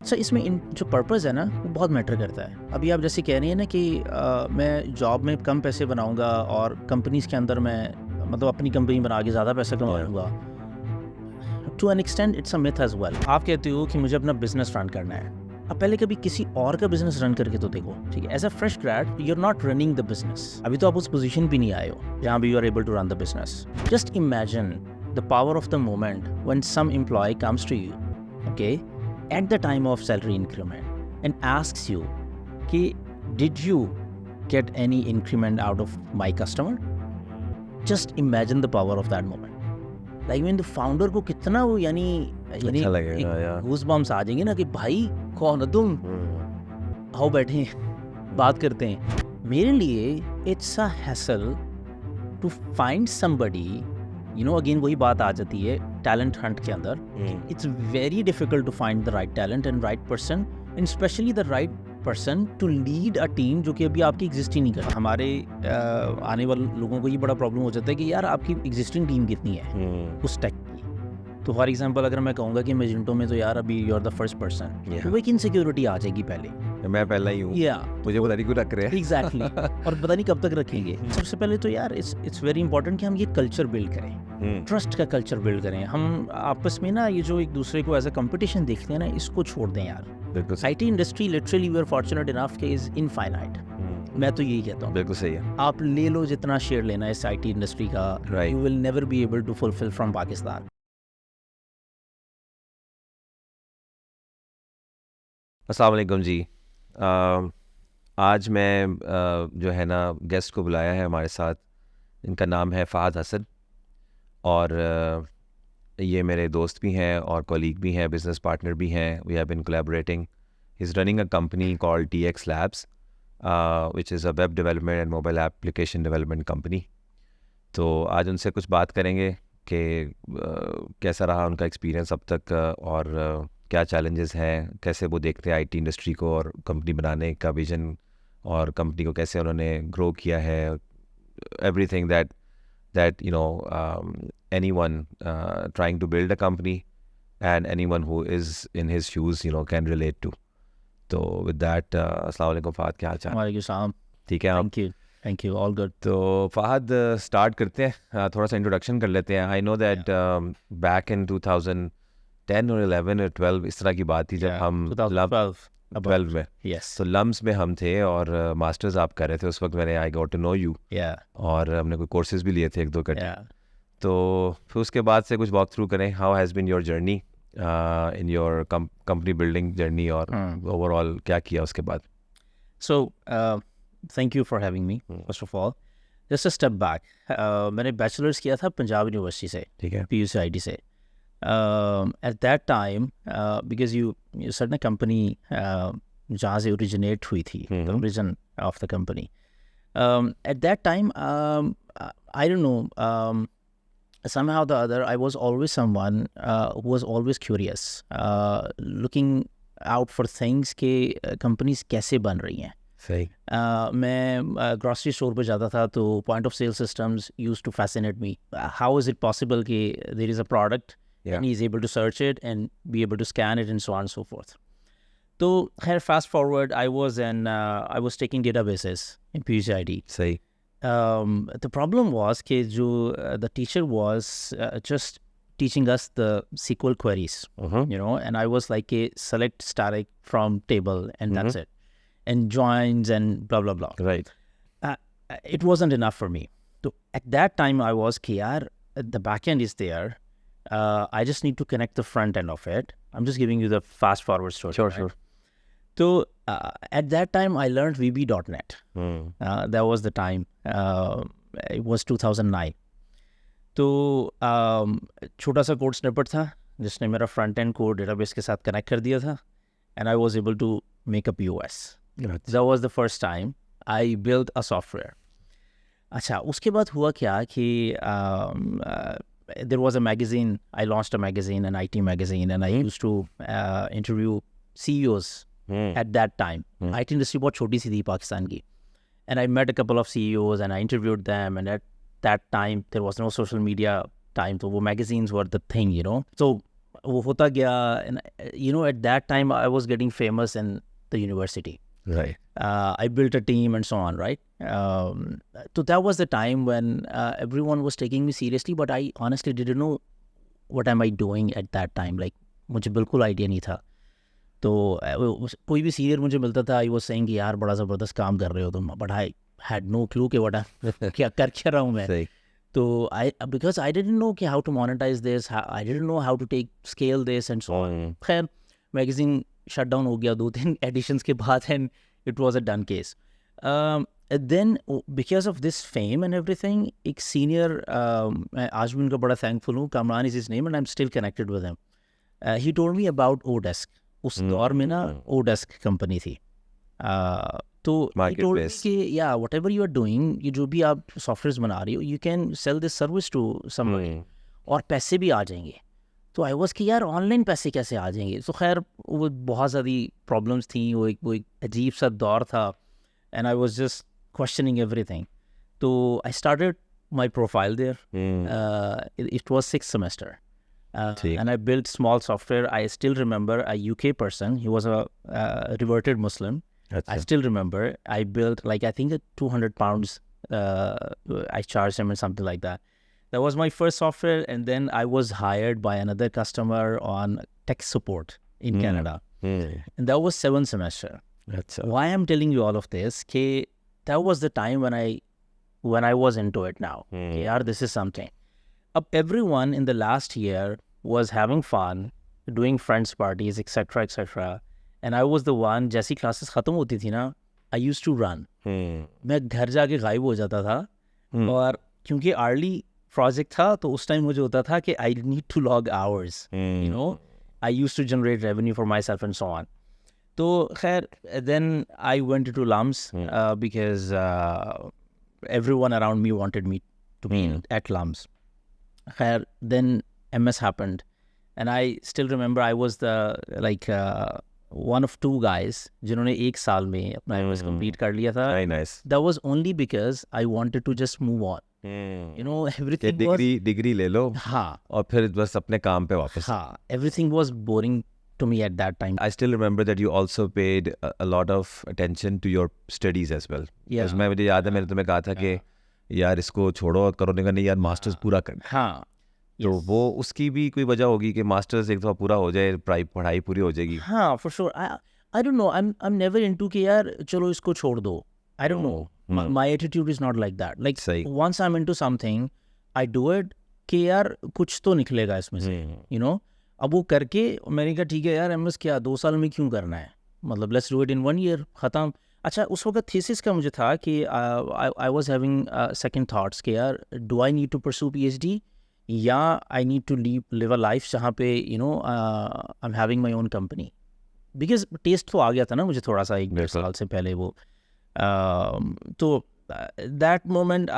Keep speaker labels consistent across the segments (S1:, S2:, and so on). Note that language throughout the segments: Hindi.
S1: सर इसमें जो पर्पज़ है ना वो बहुत मैटर करता है। अभी आप जैसे कह रही हैं ना कि मैं जॉब में कम पैसे बनाऊंगा और कंपनीज के अंदर मैं मतलब अपनी कंपनी बना के ज़्यादा पैसा कमा लूँगा। To an extend it's a myth as well. आप कहते हो कि मुझे अपना बिजनेस रन करना है, अब पहले कभी किसी और का बिजनेस रन करके तो देखो, ठीक है। As a fresh grad you are not running the business, अभी तो आप उस पोजीशन भी नहीं आए हो जहाँ भी you are able to run the business. Just imagine the power of the moment when some employ comes to you, okay, at the time of salary increment and asks you कि did you get any increment out of my customer? Just imagine the power of that moment. Like when the founder को कितना वो यानी
S2: अच्छा लगेगा,
S1: goosebumps आ जाएंगे ना कि भाई कौन हो तुम, आओ बैठे बात करते हैं। मेरे लिए it's a hassle to find somebody, you know, again वही बात आ जाती है टैलेंट हंट के अंदर। It's very difficult to find the right talent and right person and specially the right person to lead a team जो कि अभी आपकी एग्जिस्ट ही नहीं कर। हमारे आने वाले लोगों को ये बड़ा प्रॉब्लम हो जाता है कि यार आपकी एग्जिस्टिंग टीम कितनी है उस टेक की। तो फॉर एग्जांपल अगर मैं कहूँगा कि मैजेंटो में तो यार अभी you are the first person, तो वो एक इनसिक्योरिटी आ जाएगी पहले,
S2: मैं पहला ही हूँ, मुझे पता नहीं क्यों रख रहे हैं।
S1: एग्जैक्टली और पता नहीं कब तक रखेंगे। सबसे पहले तो यार इट्स वेरी इंपॉर्टेंट कि हम ये कल्चर बिल्ड करें, ट्रस्ट का कल्चर बिल्ड करें। हम आपस में ना ये जो एक दूसरे को एज अ कंपटीशन देखते हैं ना, इसको छोड़ दें यार। IT industry literally we are fortunate enough के इज इनफाइनाइट। मैं तो यही कहता हूँ,
S2: बिल्कुल सही है।
S1: आप ले लो जितना शेयर लेना है इस आईटी इंडस्ट्री का, you will never be able to fulfil from Pakistan.
S2: अस्सलाम वालेकुम जी। आज मैं जो है ना गेस्ट को बुलाया है हमारे साथ, इनका नाम है फ़हद हसन और ये मेरे दोस्त भी हैं और कॉलीग भी हैं, बिजनेस पार्टनर भी हैं। We have been collaborating. He is running a company called TX Labs which is a web development and mobile application development company. तो आज उनसे कुछ बात करेंगे कि कैसा रहा उनका एक्सपीरियंस अब तक और क्या चैलेंजेस हैं, कैसे वो देखते हैं आईटी इंडस्ट्री को और कंपनी बनाने का विजन, और कंपनी को कैसे उन्होंने ग्रो किया है। Everything that you know anyone trying to build a company and anyone who is in his shoes can relate to. तो with that अस्सलाम वालेकुम फ़हद, क्या हाल चाल?
S1: वालेकुम सलाम।
S2: ठीक है आप?
S1: Thank you all good.
S2: तो फ़हद स्टार्ट करते हैं, थोड़ा सा इंट्रोडक्शन कर लेते हैं। I know that back in 2010 और 11 और 12 इस तरह की बात थी जब हम 12 में, तो लम्स में हम थे और मास्टर्स आप कर रहे थे उस वक्त। मैंने I got to know you और हमने कोई कोर्सेज भी लिए थे 1-2 करके। तो फिर उसके बाद से कुछ वॉक थ्रू करें, how has been your journey in your company building journey और ओवरऑल क्या किया उसके बाद।
S1: So thank you for having me first of all. Just a step back, मैंने बैचलर्स किया था पंजाब यूनिवर्सिटी से,
S2: ठीक है,
S1: PUCIT से। At that time, because you said ना company जहाँ से originate हुई थी, the origin of the company. At that time, I don't know, somehow or the other, I was always someone who was always curious, looking out for things कि companies कैसे बन रही हैं।
S2: सही।
S1: मैं ग्रॉसरी स्टोर पे जाता था तो point of sale systems used to fascinate me. How is it possible कि there is a product and he's able to search it and be able to scan it and so on and so forth. So, fast forward, I was taking databases in PUCIT.
S2: सही।
S1: The problem was कि जो the teacher was just teaching us the SQL queries, and I was like, select static from table and that's it, and joins and blah blah blah.
S2: Right.
S1: It wasn't enough for me. So at that time, I was कि यार the backend is there. I just need to connect the front end of it. I'm just giving you the fast forward story.
S2: Sure.
S1: So at that time, I learned VB.NET. That was the time. It was 2009. तो छोटा सा कोड स्निपेट था जिसने मेरा फ्रंट एंड कोड डेटाबेस के साथ कनेक्ट कर दिया था, and I was able to make a POS. That was the first time I built a software. अच्छा, उसके बाद हुआ क्या कि there was a magazine. I launched a magazine, an IT magazine, and I used to interview CEOs at that time. IT industry बहुत छोटी सी थी पाकिस्तान की, and I met a couple of CEOs and I interviewed them. And at that time, there was no social media time, so वो magazines were the thing, So वो होता गया, and at that time I was getting famous in the university.
S2: Right.
S1: I built a team and so on, right? So that was the time when everyone was taking me seriously, but I honestly didn't know what am I doing at that time. Like मुझे बिल्कुल आइडिया नहीं था. तो कोई भी सीनियर मुझे मिलता था, आई वाज सेइंग कि यार बड़ा ज़बरदस्त काम कर रहे हो तुम, but I had no clue कि क्या कर क्या रहा हूँ मैं.
S2: सही.
S1: तो because I didn't know कि how to monetize this, I didn't know how to scale this and so on. खैर मैगजीन शट डाउन हो गया 2-3 एडिशंस के बाद, and it was a done case. Then because of this fame and everything, एक senior, मैं आज भी उनका बड़ा thankful हूँ, Kamran is his name and I'm still connected with him. He told me about Odesk. उस दौर में ना Odesk कंपनी थी. तो he told me कि yeah, whatever you are doing, ये जो भी आप सॉफ्टवेयर बना रही हो, you can sell this service to somebody, और पैसे भी आ जाएंगे. तो आई वॉज कि यार ऑनलाइन पैसे कैसे आ जाएंगे. तो खैर वो बहुत सारी प्रॉब्लम्स थी, वो एक अजीब सा दौर था, and I was just questioning everything. तो I started my profile there. It was 6th semester. And I built small software. I still remember a UK person. He was a reverted Muslim. I still remember. I built I think 200 pounds. I charged him or something like that. That was my first software, and then I was hired by another customer on tech support in Canada. And that was 7th semester. Why I'm telling you all of this? That was the time when I was into it now. Yeah, this is something. Everyone in the last year was having fun, doing friends parties, etc., etc. And I was the one. जैसी classes खत्म होती थी ना, I used to run. मैं घर जाके गायब हो जाता था, और क्योंकि अर्ली प्रोजेक्ट था तो उस टाइम मुझे होता था कि I need to log hours, I used to generate revenue for myself and so on. तो खैर then I went to LUMS because everyone around me wanted me to be at Lums. Khair, then MS happened, and I still remember I was the one of 2 guys जिन्होंने 1 साल में अपना MS complete कर लिया था.
S2: Very nice.
S1: That was only because I wanted to just move on. Everything was
S2: degree ले लो,
S1: हाँ,
S2: और फिर बस अपने काम पे वापस.
S1: हाँ, everything was boring to me at that time.
S2: I still remember that you also paid a lot of attention to your studies as well.
S1: Yeah.
S2: उसमें मुझे याद है मैंने तुम्हें कहा था कि यार इसको छोड़ो, करो नहीं यार मास्टर्स पूरा कर.
S1: हाँ,
S2: तो वो उसकी भी कोई वजह होगी कि मास्टर्स एक दफ़ा पूरा हो जाए, पढ़ाई पूरी हो जाएगी.
S1: हाँ, for sure. I don't know. I'm never into कि यार चलो इसको छोड़ दो. I don't know. My attitude is not like that. Like
S2: सही.
S1: once I'm into something, I do it कि यार कुछ तो निकलेगा इसमें से. अब वो करके मैंने कहा ठीक है यार, MS क्या 2 साल में क्यों करना है, मतलब let's do it in 1 year, ख़त्म. अच्छा, उस वक्त थीसिस का मुझे था कि I was having second thoughts कि यार do I need to pursue PhD या I need to live a life जहाँ पे I am having my own company. Because taste तो आ गया था ना मुझे थोड़ा सा 1-1.5 साल से पहले वो. तो that moment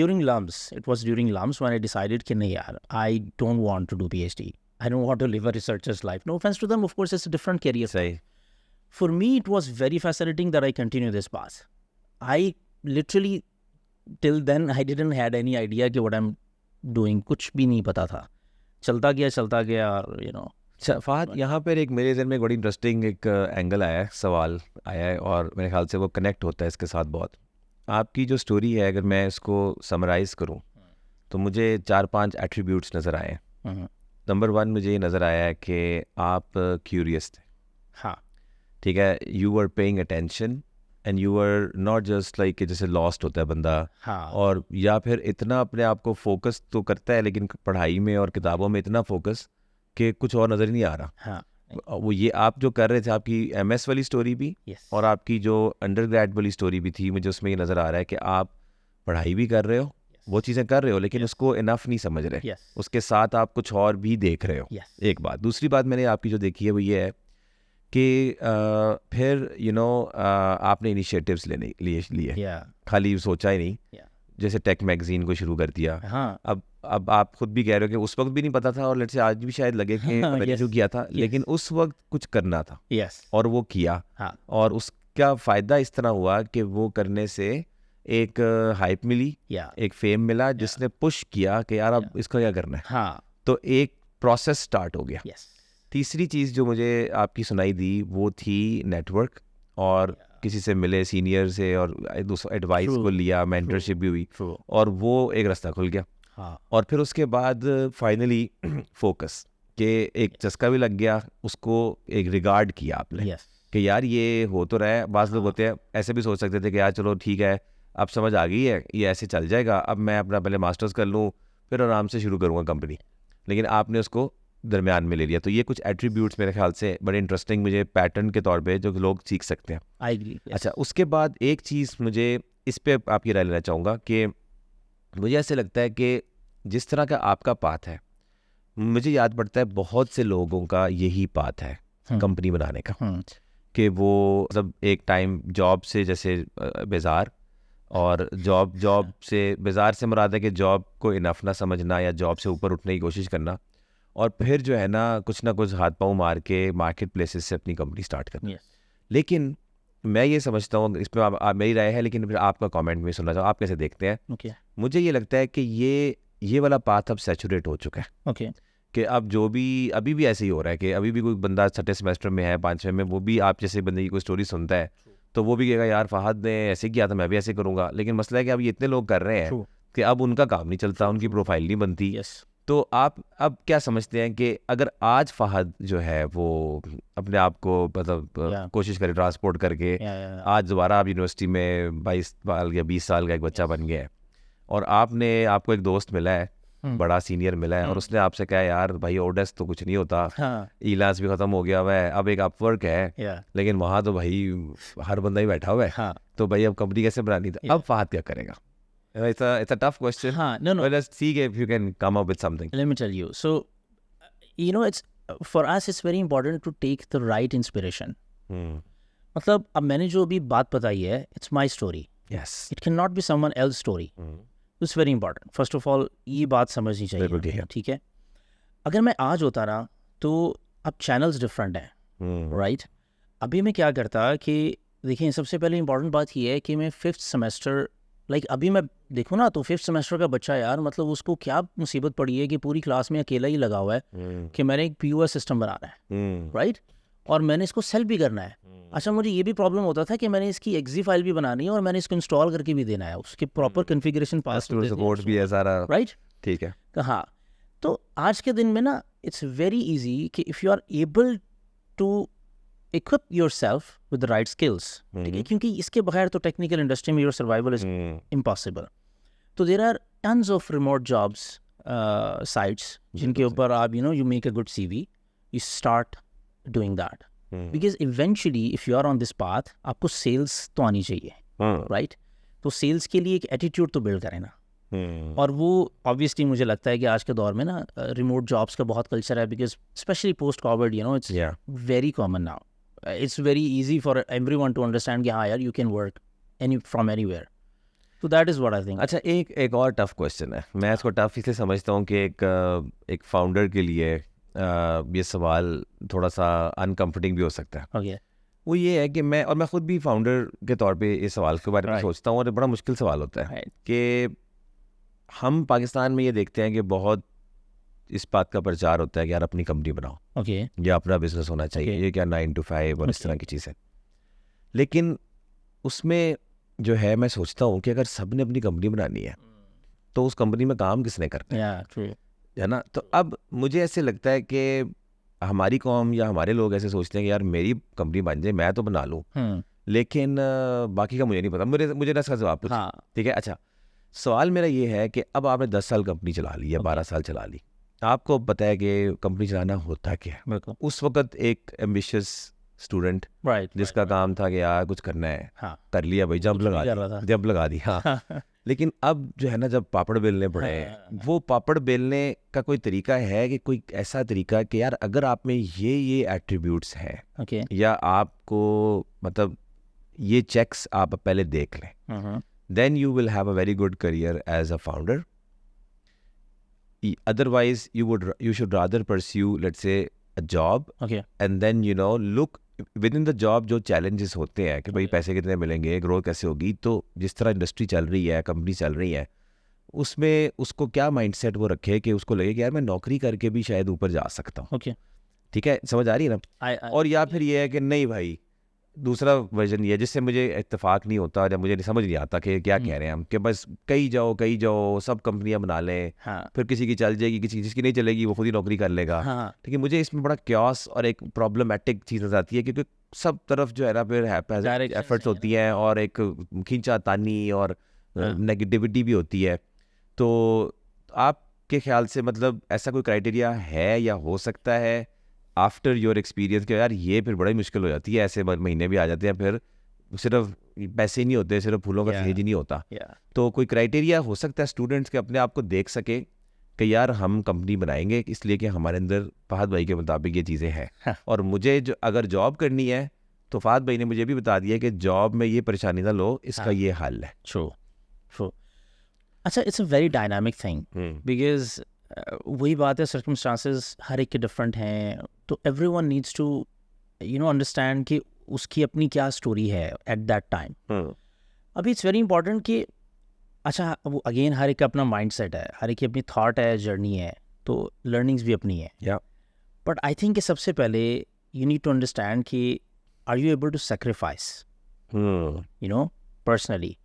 S1: during Lums, it was during Lums when I decided कि नहीं यार, I don't want to do PhD. I don't want to live a researcher's life. No offense to them, of course, it's a different career.
S2: सही.
S1: For me, it was very fascinating that I continue this path. I literally, till then, I didn't had any idea कि what I'm doing. कुछ भी नहीं पता था. चलता गया,
S2: फहद, यहाँ पर एक मेरे ज़हन में बड़ी इंटरेस्टिंग एक एंगल आया है, सवाल आया है, और मेरे ख्याल से वो कनेक्ट होता है इसके साथ बहुत. आपकी जो स्टोरी है, अगर मैं इसको समराइज़ करूँ तो मुझे 4-5 एट्रीब्यूट्स नज़र आए. नंबर 1 मुझे ये नज़र आया है कि आप क्यूरियस थे.
S1: हाँ,
S2: ठीक है. You were paying attention and you were not just like जैसे लॉस्ट होता है बंदा,
S1: हाँ,
S2: और या फिर इतना अपने आप को फोकस तो करता है लेकिन पढ़ाई में और किताबों में इतना फोकस कि कुछ और नज़र ही नहीं आ रहा.
S1: हाँ,
S2: वो ये आप जो कर रहे थे, आपकी MS वाली स्टोरी भी और आपकी जो अंडरग्रेड वाली स्टोरी भी थी, मुझे उसमें ये नज़र आ रहा है कि आप पढ़ाई भी कर रहे हो, वो चीज़ें कर रहे हो, लेकिन उसको इनफ नहीं समझ रहे. उसके साथ आप कुछ और भी देख रहे हो. एक बात. दूसरी बात मैंने आपकी जो देखी है वो ये है कि फिर आपने इनिशिएटिव्स लिए, खाली सोचा ही नहीं. जैसे टेक मैगजीन को शुरू कर दिया.
S1: हाँ.
S2: अब आप खुद भी कह रहे हो कि उस वक्त भी नहीं पता था, और लेट्स से आज भी शायद लगे कि मैंने जो किया था, लेकिन उस वक्त कुछ करना था. और वो किया.
S1: हाँ.
S2: और उसका फ़ायदा इस तरह हुआ कि वो करने से एक हाइप मिली, एक फेम मिला, जिसने पुश किया कि यार अब इसको क्या करना है.
S1: हाँ.
S2: तो एक प्रोसेस स्टार्ट हो गया।
S1: यस
S2: तीसरी चीज़ जो मुझे आपकी सुनाई दी वो थी नेटवर्क, और किसी से मिले सीनियर से और एडवाइस
S1: True,
S2: को लिया, मेंटरशिप भी हुई,
S1: ट्रू
S2: और वो एक रास्ता खुल गया।
S1: हाँ
S2: और फिर उसके बाद फाइनली फोकस के एक चस्का भी लग गया, उसको एक रिगार्ड किया आपने
S1: यस
S2: कि यार ये हो तो रहा है। बाज़ लोग होते हैं ऐसे भी सोच सकते थे कि यार चलो ठीक है, अब समझ आ गई है, ये ऐसे चल जाएगा, अब मैं अपना पहले मास्टर्स कर लूँ फिर आराम से शुरू करूँगा कंपनी। लेकिन आपने उसको दरमियान में ले लिया। तो ये कुछ एट्रीब्यूट्स मेरे ख्याल से बड़े इंटरेस्टिंग मुझे पैटर्न के तौर पे जो लोग सीख सकते हैं।
S1: आई एग्री
S2: अच्छा, उसके बाद एक चीज़ मुझे इस पे आपकी राय लेना चाहूँगा कि मुझे ऐसे लगता है कि जिस तरह का आपका पाथ है, मुझे याद पड़ता है बहुत से लोगों का यही पाथ है कंपनी बनाने का, कि वो मतलब एक टाइम जॉब से जैसे बेजार, और जॉब से बेजार से मुराद है कि जॉब को इनफ ना समझना या जॉब से ऊपर उठने की कोशिश करना, और फिर जो है ना कुछ हाथ पाँव मार के मार्केट प्लेसेस से अपनी कंपनी स्टार्ट करना। लेकिन मैं ये समझता हूँ, इस पर आप मेरी राय है, लेकिन फिर आपका कमेंट में सुनना चाहूँ, आप कैसे देखते हैं?
S1: ओके
S2: मुझे ये लगता है कि ये वाला पाथ अब सैचुरेट हो चुका है,
S1: ओके
S2: कि अब जो भी अभी भी ऐसे ही हो रहा है कि अभी भी कोई बंदा छठे सेमेस्टर में है, 5वें में, वो भी आप जैसे बंदे की कोई स्टोरी सुनता है तो वो भी कहेगा यार फहद ने ऐसे किया था, मैं भी ऐसे करूँगा। लेकिन मसला है कि अब ये इतने लोग कर रहे हैं
S1: True.
S2: कि अब उनका काम नहीं चलता, उनकी प्रोफाइल नहीं बनती।
S1: यस
S2: तो आप अब क्या समझते हैं कि अगर आज फहद जो है वो अपने आप को मतलब
S1: Yeah.
S2: कोशिश करे ट्रांसपोर्ट करके, आज दोबारा आप यूनिवर्सिटी में 22 साल या 20 साल का एक बच्चा बन गया है, और आपको एक दोस्त मिला है, बड़ा सीनियर मिला है, और उसने आपसे कहा यार भाई ओडेस्क तो कुछ नहीं होता,
S1: हाँ
S2: ईलास भी खत्म हो गया हुआ है, अब एक अपवर्क है,
S1: या
S2: लेकिन वहाँ तो भाई हर बंदा ही बैठा हुआ है,
S1: हाँ
S2: तो भाई अब कंपनी कैसे बनानी थी? अब फहद क्या करेगा? It's a tough question.
S1: हाँ no
S2: But let's see if you can come up with something.
S1: let me tell you. So, it's for us, it's very important to take the right inspiration. मतलब अब मैंने जो अभी बात बताई है, it's my story.
S2: Yes.
S1: It cannot be someone else's story. It's very important. First of all, ये बात समझनी
S2: बिल्कुल ठीक
S1: चाहिए,
S2: है।
S1: ठीक है? अगर मैं आज होता ना, तो अब चैनल्स डिफरेंट हैं, राइट? अभी मैं क्या करता कि देखिए, सबसे पहले इंपॉर्टेंट बात ये है कि मैं 5th सेमेस्टर, अभी मैं देखूँ ना तो 5th सेमेस्टर का बच्चा यार, मतलब उसको क्या मुसीबत पड़ी है कि पूरी क्लास में अकेला ही लगा हुआ है कि मैंने एक POS सिस्टम बनाना है, राइट? और मैंने इसको सेल भी करना है। अच्छा, मुझे ये भी प्रॉब्लम होता था कि मैंने इसकी एक्जी फाइल भी बनानी है और मैंने इसको इंस्टॉल करके भी देना है, उसकी प्रॉपर कॉन्फ़िगरेशन पास
S2: Customer support भी है सारा,
S1: राइट?
S2: ठीक है।
S1: हाँ, तो आज के दिन में ना इट्स वेरी इजी कि if you are able to equip yourself with the right skills, ठीक है? क्योंकि इसके बगैर तो टेक्निकल इंडस्ट्री में योर सर्वाइवल इज इम्पॉसिबल। तो there are tons of remote jobs sites जिनके ऊपर आप you make a good CV, you start doing that, because eventually if you are on this path, आपको सेल्स तो आनी चाहिए, राइट? तो सेल्स के लिए एक एटीट्यूड तो बिल्ड करें ना, और वो ऑब्वियसली मुझे लगता है कि आज के दौर में ना रिमोट जॉब्स का बहुत कल्चर है, because specially post covid it's very common now, it's very easy for everyone to understand कि हाँ यार, you can work from anywhere. तो that is what I think.
S2: अच्छा, एक और टफ क्वेश्चन है, मैं इसको टफ इसलिए समझता हूँ कि एक फाउंडर के लिए ये सवाल थोड़ा सा अनकम्फर्टिंग भी हो सकता है।
S1: ओके
S2: वो ये है कि मैं खुद भी फाउंडर के तौर पे इस सवाल के बारे में
S1: Right.
S2: सोचता हूँ, और बड़ा मुश्किल सवाल होता है
S1: Right.
S2: कि हम पाकिस्तान में ये देखते हैं कि बहुत इस बात का प्रचार होता है कि यार अपनी कंपनी बनाओ,
S1: ओके
S2: या अपना बिजनेस होना चाहिए,
S1: Okay.
S2: ये क्या 9 to 5 और इस
S1: Okay.
S2: तरह की चीज़ें। लेकिन उसमें जो है मैं सोचता हूँ कि अगर सब ने अपनी कंपनी बनानी है तो उस कंपनी में काम किसने करना
S1: या ट्रू
S2: है ना? तो अब मुझे ऐसे लगता है कि हमारी कौम या हमारे लोग ऐसे सोचते हैं कि यार मेरी कंपनी बन जाए, मैं तो बना लूँ, लेकिन बाकी का मुझे नहीं पता, मुझे ना इसका जवाब पूछो।
S1: हाँ
S2: ठीक है, अच्छा, सवाल मेरा ये है कि अब आपने 10 साल कंपनी चला ली या 12 साल चला ली, आपको पता है कि कंपनी चलाना होता क्या है।
S1: बिल्कुल
S2: उस वक्त एक एम्बिशियस स्टूडेंट
S1: राइट
S2: जिसका काम था कि यार कुछ करना है,
S1: हाँ
S2: कर लिया भाई, जंप
S1: कुछ भी
S2: लगा
S1: कर रहा
S2: दी,
S1: था।
S2: जंप लगा दी, हाँ। लेकिन अब जो है ना, जब पापड़ बेलने पड़े हैं, वो पापड़ बेलने का कोई तरीका है कि कोई ऐसा तरीका कि यार अगर आप में ये एट्रीब्यूट्स हैं,
S1: ओके
S2: या आपको मतलब ये चेक्स आप पहले देख लें, then you will have a very good career as a founder. Otherwise, you should rather pursue, let's say, a job,
S1: okay
S2: and then look within the job जो challenges होते हैं कि भाई पैसे कितने मिलेंगे, ग्रोथ कैसे होगी। तो जिस तरह इंडस्ट्री चल रही है, कंपनी चल रही है, उसमें उसको क्या माइंडसेट वो रखे कि उसको लगे कि यार मैं नौकरी करके भी शायद ऊपर जा सकता हूँ।
S1: ओके,
S2: ठीक है, समझ आ रही है ना। और या फिर ये है कि नहीं भाई, दूसरा वर्जन ये है जिससे मुझे इत्तेफाक नहीं होता या मुझे समझ नहीं आता कि क्या कह रहे हैं हम, कि बस कहीं जाओ सब कंपनियां बना लें,
S1: हाँ
S2: फिर किसी की चल जाएगी, किसी जिसकी नहीं चलेगी वो खुद ही नौकरी कर लेगा।
S1: हाँ
S2: लेकिन मुझे इसमें बड़ा क्यास और एक प्रॉब्लमेटिक चीज़ नजर आती है, क्योंकि सब तरफ जो है ना फिर
S1: Directions
S2: एफर्ट्स
S1: हैं
S2: होती हैं और एक खींचा तानी और
S1: हाँ।
S2: नेगेटिविटी भी होती है। तो आपके ख्याल से मतलब ऐसा कोई क्राइटेरिया है या हो सकता है आफ्टर योर एक्सपीरियंस कि यार ये फिर बड़ी मुश्किल हो जाती है, ऐसे महीने भी आ जाते हैं, फिर सिर्फ पैसे ही नहीं होते, सिर्फ फूलों का
S1: Yeah.
S2: सहेज ही नहीं होता।
S1: Yeah.
S2: तो कोई क्राइटेरिया हो सकता है स्टूडेंट्स के अपने आप को देख सके कि यार हम कंपनी बनाएंगे इसलिए कि हमारे अंदर फहद भाई के मुताबिक ये चीज़ें हैं,
S1: हाँ।
S2: और मुझे जो अगर जॉब करनी है तो फहद भाई ने मुझे भी बता दिया कि जॉब में ये परेशानी ना लो, इसका
S1: हाँ।
S2: ये हल है।
S1: True. अच्छा, it's a very dynamic thing because वही बात है, सर्कमस्टांसेस हर एक के डिफरेंट हैं, तो एवरीवन नीड्स टू अंडरस्टैंड कि उसकी अपनी क्या स्टोरी है एट दैट टाइम। अभी इट्स वेरी इंपॉर्टेंट कि अच्छा, वो अगेन हर एक का अपना माइंडसेट है, हर एक की अपनी थॉट है, जर्नी है, तो लर्निंग्स भी अपनी है।
S2: या
S1: बट आई थिंक कि सबसे पहले यू नीड टू अंडरस्टैंड कि are you able to sacrifice personally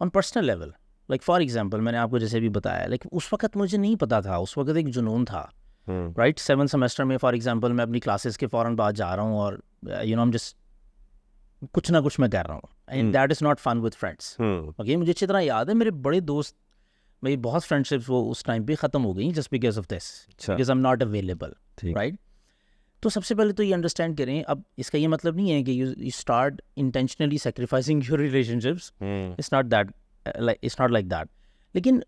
S1: on personal level. Like for example, मैंने आपको जैसे भी बताया, लाइक उस वक्त मुझे नहीं पता था, उस वक्त एक जुनून था, राइट। 7th सेमेस्टर में फॉर एग्जाम्पल मैं अपनी क्लासेस के फ़ौरन बाद जा रहा हूँ और I'm just कुछ ना कुछ मैं कर रहा हूँ, and that is not fun with friends. Okay, मुझे अच्छी तरह याद है, मेरे बड़े दोस्त, मेरी बहुत फ्रेंडशिप्स वो उस टाइम पे ख़त्म हो गई just because of this, because I am not available, right. तो सबसे पहले तो ये अंडरस्टैंड करें, अब इसका ये मतलब नहीं है कि you start intentionally sacrificing your relationships, it's not like that. लेकिन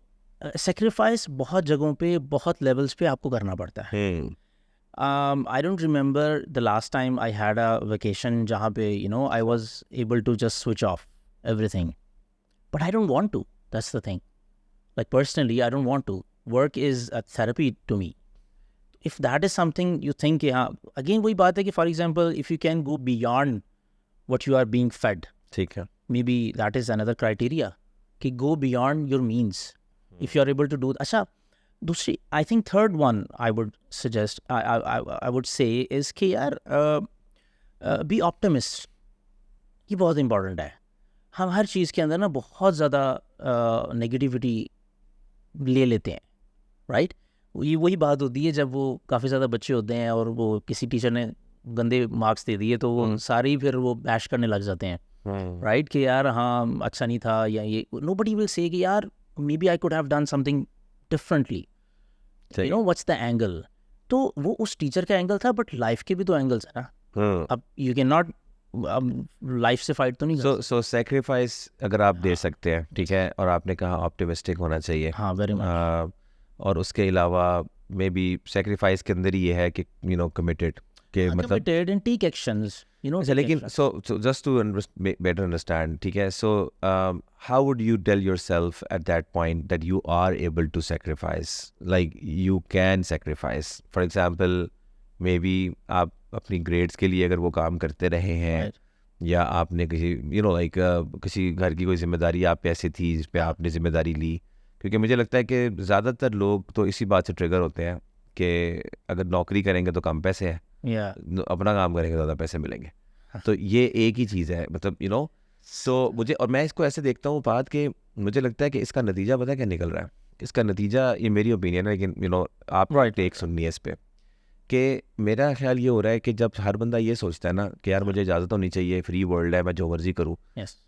S1: सेक्रीफाइस बहुत जगहों पे, बहुत लेवल्स पे आपको करना पड़ता है। I don't remember the last time I had a vacation जहाँ पे I was able to just switch off everything, but I don't want to. That's the thing. Like personally, I don't want to. Work is a therapy to me. If that is something you think, again वही बात है कि for example, if you can go beyond what you are being fed,
S2: ठीक है,
S1: maybe that is another criteria कि go beyond your means. If you are able to do, अच्छा, दूसरी, I think third one I would suggest, I would से इज़ कि यार बी ऑप्टिमिस्ट। ये बहुत इंपॉर्टेंट है। हम हर चीज़ के अंदर ना बहुत ज़्यादा नेगेटिविटी ले लेते हैं, राइट। ये वही बात होती है जब वो काफ़ी ज़्यादा बच्चे होते हैं और वो किसी टीचर ने गंदे मार्क्स दे दिए तो वो सारे ही फिर वो बैश करने लग जाते हैं, राइट, कि यार हाँ अच्छा नहीं था, या ये नोबडी विल से कि यार maybe I could have done something differently, what's the angle. तो वो उस टीचर का एंगल था, बट लाइफ के भी तो एंगल्स है ना। अब यू कैन नॉट, अब लाइफ से फाइट तो नहीं।
S2: सो सेक्रीफाइस अगर आप दे सकते हैं, ठीक है, और आपने कहा ऑप्टिमिस्टिक होना चाहिए,
S1: हाँ वेरी मच,
S2: और उसके अलावा मे बी सेक्रीफाइस के अंदर ये है कि कमिटेड के मतलब
S1: कमिटेड एंड टेक एक्शंस,
S2: लेकिन so just to better understand, ठीक है, so how would you tell yourself at that point that you are able to sacrifice, like you can sacrifice. For example, maybe आप अपनी ग्रेड्स के लिए अगर वो काम करते रहे हैं, या आपने किसी किसी घर की कोई जिम्मेदारी आप पे ऐसी थी जिस पे आपने जिम्मेदारी ली, क्योंकि मुझे लगता है कि ज़्यादातर लोग तो इसी बात से ट्रिगर होते हैं कि अगर नौकरी करेंगे तो कम पैसे हैं, अपना काम करेंगे ज़्यादा पैसे मिलेंगे। तो ये एक ही चीज़ है, मतलब सो मुझे, और मैं इसको ऐसे देखता हूँ बात कि मुझे लगता है कि इसका नतीजा पता है क्या निकल रहा है। इसका नतीजा, ये मेरी ओपिनियन है, लेकिन आप टेक सुननी है इस पर, कि मेरा ख्याल ये हो रहा है कि जब हर बंदा ये सोचता है ना कि यार मुझे इजाज़त होनी चाहिए, फ्री वर्ल्ड है, मैं जो मर्जी करूँ,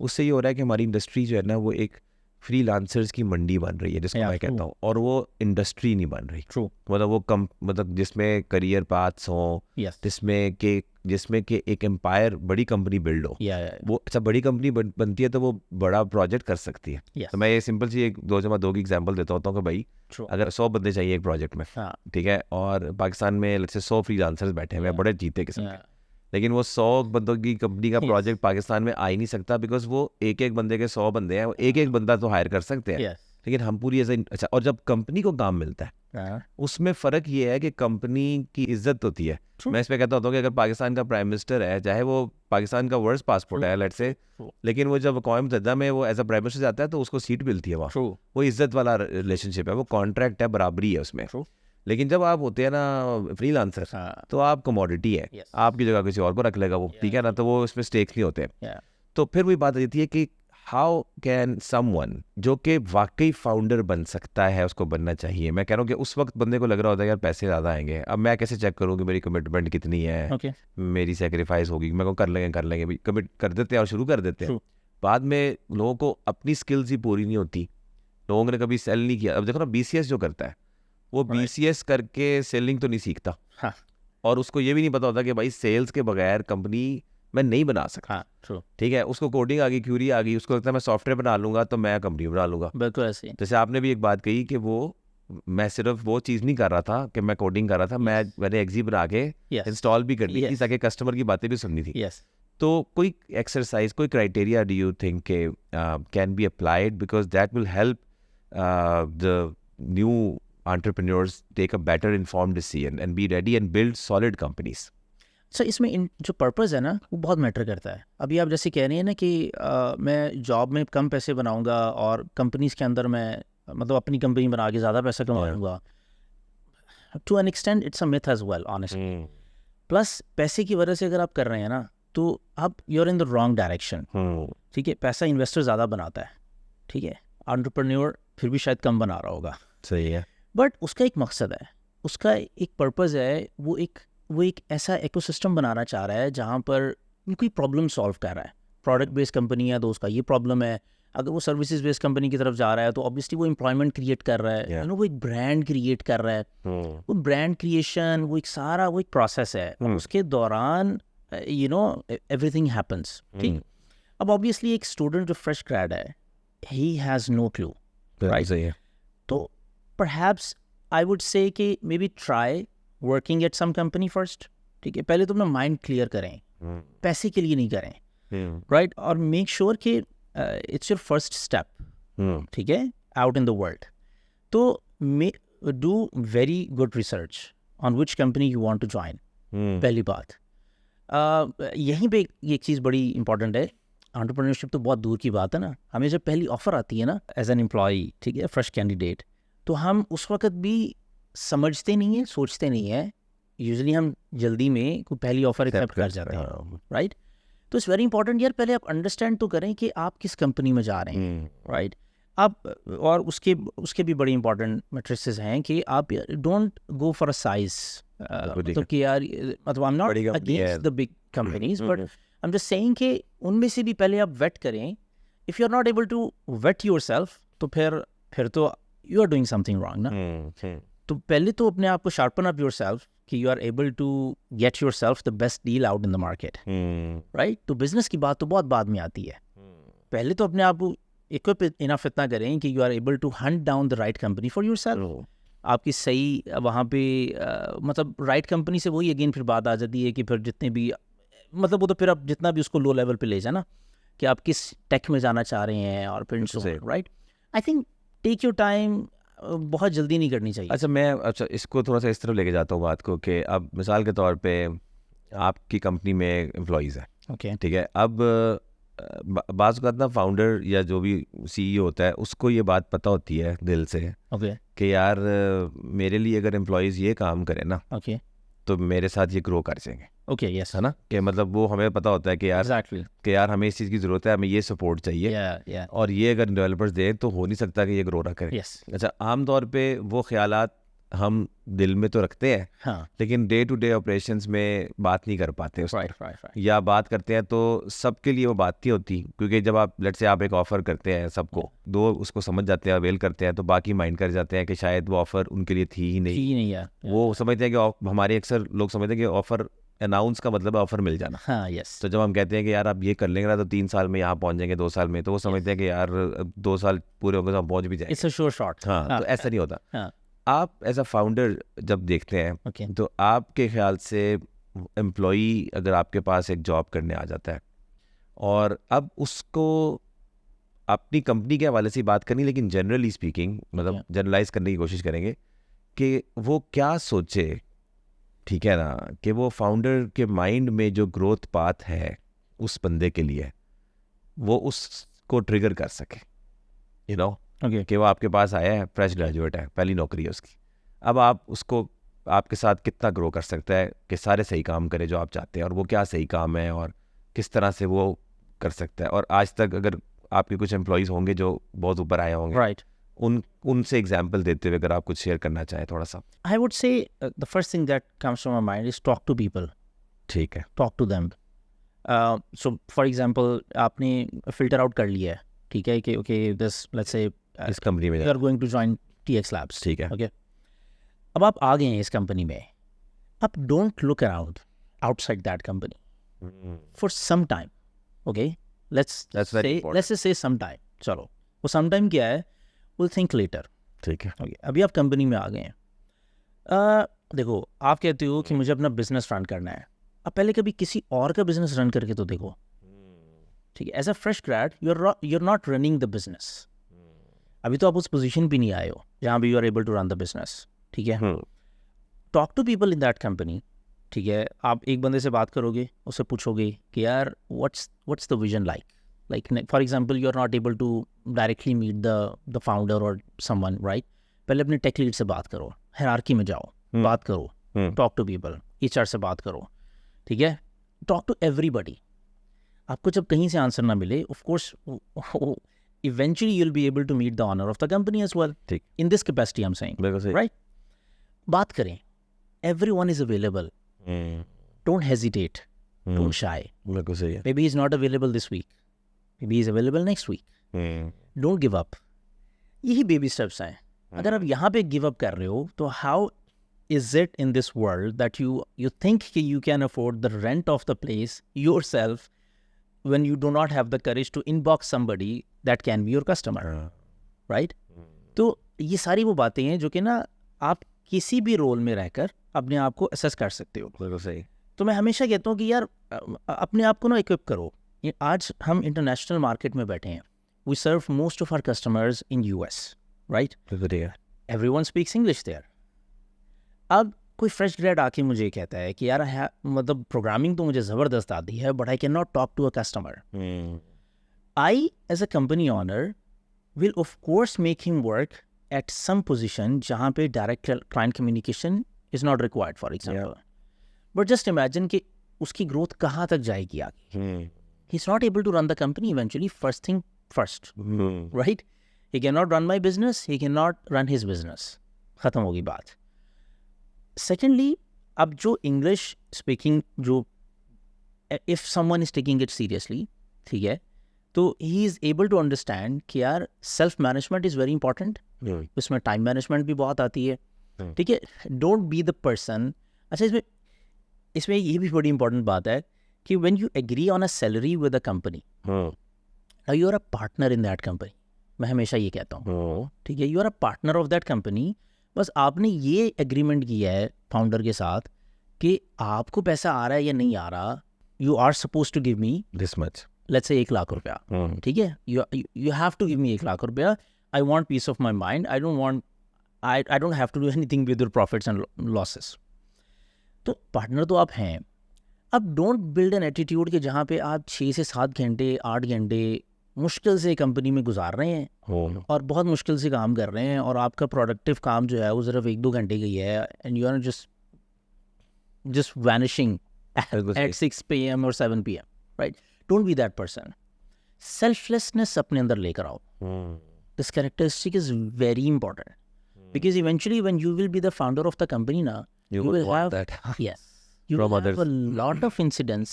S2: उससे ये हो रहा है कि हमारी इंडस्ट्री जो है ना वो एक फ्री लांसर्स की मंडी बन रही है, जिसको मैं कहता हूँ, और वो इंडस्ट्री नहीं बन रही। मतलब वो मतलब जिसमें करियर पाथ्स हों, जिसमें कि एक एम्पायर, बड़ी कंपनी बिल्ड हो। वो अच्छा, बड़ी कंपनी बनती है तो वो बड़ा प्रोजेक्ट कर सकती है। तो मैं ये सिंपल सी एक 2 की एग्जांपल देता होता हूँ कि भाई अगर 100 बंदे चाहिए एक प्रोजेक्ट में, ठीक है, और पाकिस्तान में 100 फ्रीलांसर्स बैठे हुए हैं बड़े जीते किस्म के, लेकिन वो 100 बंदों की कंपनी का प्रोजेक्ट पाकिस्तान में आ ही नहीं सकता, बिकॉज वो एक बंदे के 100 बंदे हैं, वो एक बंदा तो हायर कर सकते हैं, लेकिन हम पूरी अच्छा, और जब कंपनी को काम मिलता है उसमें फ़र्क ये है कि कंपनी की इज्जत होती है।
S1: True.
S2: मैं इस पे कहता होता हूँ कि अगर पाकिस्तान का प्राइम मिनिस्टर है, चाहे वो पाकिस्तान का वर्स्ट पासपोर्ट है लेट्स से, लेकिन वो जब अक़वाम मुत्तहिदा में वो एज अ प्राइम मिनिस्टर जाता है तो उसको सीट मिलती है वहाँ। वो इज्जत वाला रिलेशनशिप है, वो कॉन्ट्रैक्ट है, बराबरी है उसमें। लेकिन जब आप होते हैं ना फ्रीलांसर, तो आप कमोडिटी है, आपकी जगह किसी और को रख लेगा वो, ठीक है ना, तो वो इसमें स्टेक्स नहीं होते। तो फिर वही बात आती है कि हाउ कैन समवन जो कि वाकई फाउंडर बन सकता है, उसको बनना चाहिए। मैं कह रहा हूँ कि उस वक्त बंदे को लग रहा होता है यार पैसे ज़्यादा आएंगे, अब मैं कैसे चेक करूँ कि मेरी कमिटमेंट कितनी है, मेरी सेक्रीफाइस होगी, मैं को कर लेंगे भाई, कमिट कर देते हैं और शुरू कर देते हैं। बाद में लोगों को अपनी स्किल्स ही पूरी नहीं होती, लोगों ने कभी सेल नहीं किया। अब देखो ना BCS जो करता है वो BCS करके सेलिंग तो नहीं सीखता, और उसको ये भी नहीं पता होता कि भाई सेल्स के बगैर कंपनी मैं नहीं बना सकता। ठीक है, उसको कोडिंग आ गई, क्यूरी आ गई, उसको लगता है मैं सॉफ्टवेयर बना लूंगा तो मैं कंपनी बना लूंगा।
S1: बिल्कुल ऐसे।
S2: जैसे आपने भी एक बात कही कि मैं सिर्फ वो चीज़ नहीं कर रहा था कि मैं कोडिंग कर रहा था, मैंने एक्जी बना के इंस्टॉल भी कर ली थी ताकि कस्टमर की बातें भी सुननी थी। तो कोई एक्सरसाइज, कोई criteria do you think can be applied because that will help the new entrepreneurs take a better informed decision and be ready and build solid companies?
S1: Sir इसमें जो पर्पस है ना वो बहुत मैटर करता है। अभी आप जैसे कह रही हैं ना कि मैं जॉब में कम पैसे बनाऊंगा और कंपनीज के अंदर मैं मतलब अपनी कंपनी बना के ज़्यादा पैसा कमा लूँगा। To an extent it's a myth as well honestly. Plus पैसे की वजह से अगर आप कर रहे हैं ना तो आप you are in the wrong direction. ठीक है, पैसा इन्वेस्टर ज़्यादा बनाता है, ठीक है, एंटरप्रेन्योर फिर भी शायद कम बना रहा होगा।
S2: सही है,
S1: बट उसका एक मकसद है, उसका एक पर्पस है, वो एक ऐसा इकोसिस्टम बनाना चाह रहा है जहाँ पर कोई प्रॉब्लम सॉल्व कर रहा है। प्रोडक्ट बेस्ड कंपनी है तो उसका ये प्रॉब्लम है, अगर वो सर्विसेज बेस्ड कंपनी की तरफ जा रहा है तो ऑब्वियसली वो एम्प्लॉयमेंट क्रिएट कर रहा है, वो एक ब्रांड क्रिएट कर रहा है। वो ब्रांड क्रिएशन वो एक प्रोसेस है, उसके दौरान एवरीथिंग हैपन्स। ठीक, अब ऑब्वियसली एक स्टूडेंट जो फ्रेश ग्रेड है, he has no clue, right? तो परहैप्स आई वुड से कि maybe try working at some company first. ठीक है, पहले तो अपना माइंड क्लियर करें, पैसे के लिए नहीं करें, राइट? और मेक श्योर कि इट्स योर फर्स्ट स्टेप, ठीक है, आउट इन द वर्ल्ड। तो do very good research on which company you want to join. पहली बात, यहीं पे एक चीज़ बड़ी इंपॉर्टेंट है। एंटरप्रेन्योरशिप तो बहुत दूर की बात है ना, हमें जब पहली ऑफर आती है ना एज एन एम्प्लॉई, ठीक है, फ्रेश कैंडिडेट, तो हम उस वक्त भी समझते नहीं है, सोचते नहीं है, यूजुअली हम जल्दी में कोई पहली ऑफर एक्सेप्ट कर जाते हैं, राइट? तो इट्स वेरी इंपॉर्टेंट यार, पहले आप अंडरस्टैंड तो करें कि आप किस कंपनी में जा रहे हैं, राइट? आप और उसके भी बड़ी इंपॉर्टेंट मैट्रिसेस हैं कि आप don't go for a size, मतलब कि यार, मतलब I am not against the big companies, but I am just saying कि उनमें से भी पहले आप वेट करें। If you are not able to weigh yourself तो फिर तो you are doing something wrong ना। तो पहले तो अपने आप को शार्पन अप योरसेल्फ कि you are able to get yourself the best deal out in the market, right? तो बिजनेस की बात तो बहुत बाद में आती है। पहले तो अपने आप को इक्विप इनफ इतना करें कि you are able to hunt down the right company for yourself. आपकी सही वहाँ पे मतलब राइट कंपनी से वही अगेन फिर बात आ जाती है कि फिर जितने भी मतलब वो तो फिर आप जितना भी उसको लो लेवल पे ले जाना कि आप किस टेक में जाना चाह रहे हैं और फिर right. I think take your time, बहुत जल्दी नहीं करनी चाहिए।
S2: अच्छा इसको थोड़ा सा इस तरफ लेके जाता हूँ बात को कि अब मिसाल के तौर पे आपकी कंपनी में एम्प्लॉइज़ हैं,
S1: ओके,
S2: ठीक है, अब बाज़ औक़ात ना फाउंडर या जो भी CEO होता है उसको ये बात पता होती है दिल से,
S1: ओके,
S2: कि यार मेरे लिए अगर एम्प्लॉइज़ ये काम करें ना,
S1: ओके,
S2: तो मेरे साथ ये ग्रो कर जाएंगे,
S1: ओके, यस,
S2: है ना, कि मतलब वो हमें पता होता है कि यार
S1: एग्जैक्टली,
S2: कि यार हमें इस चीज़ की ज़रूरत है, हमें ये सपोर्ट चाहिए, और ये अगर डेवलपर्स दें तो हो नहीं सकता कि ये ग्रो ना करें।
S1: यस।
S2: अच्छा, आम तौर पे वो ख्यालात हम दिल में तो रखते हैं,
S1: हाँ,
S2: लेकिन डे टू डे ऑपरेशंस में बात नहीं कर पाते उस
S1: राइट,
S2: या बात करते हैं तो सबके लिए वो बात नहीं होती, क्योंकि जब आप लेट से आप एक ऑफ़र करते हैं, सबको दो उसको समझ जाते हैं, अवेल करते हैं, तो बाकी माइंड कर जाते हैं कि शायद वो ऑफ़र उनके लिए थी ही नहीं
S1: है।
S2: वो समझते हैं कि हमारे अक्सर लोग समझते हैं कि ऑफ़र अनाउंस का मतलब है ऑफ़र मिल जाना।
S1: हाँ, यस।
S2: तो जब हम कहते हैं कि यार आप ये कर लेंगे ना तो 3 साल में यहाँ पहुँच जाएंगे, 2 साल में, तो वो समझते हैं कि यार 2 साल पूरे होंगे तो हम पहुँच भी जाएंगे।
S1: It's a sure shot.
S2: हाँ, तो ऐसा नहीं होता।
S1: हाँ,
S2: आप एज अ फाउंडर जब देखते हैं,
S1: okay.
S2: तो आपके ख्याल से एम्प्लॉई अगर आपके पास एक जॉब करने आ जाता है और अब उसको अपनी कंपनी के हवाले से बात करनी, लेकिन जनरली स्पीकिंग मतलब जनरलाइज करने की कोशिश करेंगे कि वो क्या सोचे, ठीक है ना, कि वो फाउंडर के माइंड में जो ग्रोथ पाथ है उस बंदे के लिए वो उसको ट्रिगर कर सके, यू नो,
S1: ओके
S2: कि वो आपके पास आया है, फ्रेश ग्रेजुएट है, पहली नौकरी है उसकी, अब आप उसको आपके साथ कितना ग्रो कर सकता है कि सारे सही काम करे जो आप चाहते हैं, और वो क्या सही काम है और किस तरह से वो कर सकता है। और आज तक अगर आपके कुछ एम्प्लॉयज़ होंगे जो बहुत ऊपर आए होंगे,
S1: राइट
S2: उनसे एग्जाम्पल देते हुए अगर आप कुछ शेयर करना चाहें थोड़ा सा।
S1: I would say the first thing that comes to my mind is talk to people,
S2: ठीक है।
S1: talk to them. So for example, आपने filter out कर लिया है, ठीक है, कि okay this let's say
S2: इस कंपनी में
S1: you are going to join TX Labs,
S2: ठीक है।
S1: okay. अब आप आ गए हैं इस कंपनी में, अब don't look around outside that company for some time, okay. Let's
S2: That's very
S1: say
S2: important.
S1: let's just say some time. चलो वो some time क्या है, we'll think later.
S2: ठीक है।
S1: ओके अभी आप कंपनी में आ गए हैं। देखो आप कहते हो कि मुझे अपना बिजनेस रन करना है, अब पहले कभी किसी और का बिजनेस रन करके तो देखो, ठीक है। As a fresh grad you are not running the business, अभी तो आप उस पोजीशन पे नहीं आए हो जहाँ भी you are able to run the business, ठीक है। Talk to people in that company, ठीक है। आप एक बंदे से बात करोगे, उससे पूछोगे कि यार what's the vision like for example you are not able to directly meet the founder और समवन, राइट। पहले अपने टेक लीड से बात करो, हायरार्की में जाओ, बात करो, टॉक टू पीपल, HR से बात करो, ठीक है। Talk to everybody. आपको जब कहीं से आंसर ना मिले, of course eventually you will be able to meet the owner of the company as well,
S2: ठीक।
S1: In this capacity I am saying,
S2: बिल्कुल सही।
S1: राइट। बात करें, everyone is available, don't hesitate, don't shy.
S2: बिल्कुल सही है।
S1: Maybe he's not available this week. Maybe he's available next week. Don't give up. यही बेबी स्टेप्स हैं। अगर आप यहाँ पे गिव अप कर रहे हो तो how is it in this world that you think कि you can afford the rent of the place yourself when you do not have the courage to inbox somebody that can be your customer, right. तो ये सारी वो बातें हैं जो कि ना आप किसी भी रोल में रहकर अपने आप को असेस कर सकते हो।
S2: बिल्कुल सही।
S1: तो मैं हमेशा कहता हूँ कि यार अपने आप को ना इक्विप करो। आज हम इंटरनेशनल मार्केट में बैठे हैं, we serve most of our customers इन US, राइट।
S2: बिल्कुल ठीक है।
S1: Everyone speaks English there. अब कोई फ्रेश ग्रेड आके मुझे कहता है कि यार मतलब प्रोग्रामिंग तो मुझे ज़बरदस्त आती है but I can not talk to a customer. I as a company owner will of course make him work at some position जहाँ पे direct client communication is not required, for example. But just imagine कि उसकी ग्रोथ कहाँ तक जाएगी आगे। He is not able to run the company eventually, first thing first, right. He can not run my business, he can not run his business, ख़त्म होगी बात। सेकेंडली, अब जो इंग्लिश स्पीकिंग जो if someone is taking it seriously, ठीक है, तो he is able to understand कि यार self management is very important, उसमें टाइम मैनेजमेंट भी बहुत आती है, ठीक है। Don't be the person. अच्छा, इसमें ये भी बड़ी इंपॉर्टेंट बात है कि when you agree on a salary with a company, you are a partner in that company. मैं हमेशा ये कहता हूँ, ठीक है, you are a partner of that company. बस आपने ये एग्रीमेंट किया है फाउंडर के साथ कि आपको पैसा आ रहा है या नहीं आ रहा, you are suppose to give me
S2: this much,
S1: let's say 1 lakh रुपया, ठीक है। You have to give me 1 lakh रुपया। I want peace of my mind, I don't have to do anything with your profits and losses. तो पार्टनर तो आप हैं। अब डोंट बिल्ड एन एटीट्यूड कि जहाँ पे आप 6 से 7 घंटे 8 घंटे मुश्किल से कंपनी में गुजार रहे हैं और बहुत मुश्किल से काम कर रहे हैं और आपका प्रोडक्टिव काम जो है वो सिर्फ 1-2 घंटे की है, and you are just vanishing at 6 PM और 7 PM, right. Don't be that person. Selflessness अपने अंदर लेकर आओ। This characteristic is very important because eventually when you will be the founder of the company ना,
S2: you
S1: will
S2: want
S1: have
S2: that
S1: yes, you
S2: from
S1: will have
S2: others.
S1: a lot of incidents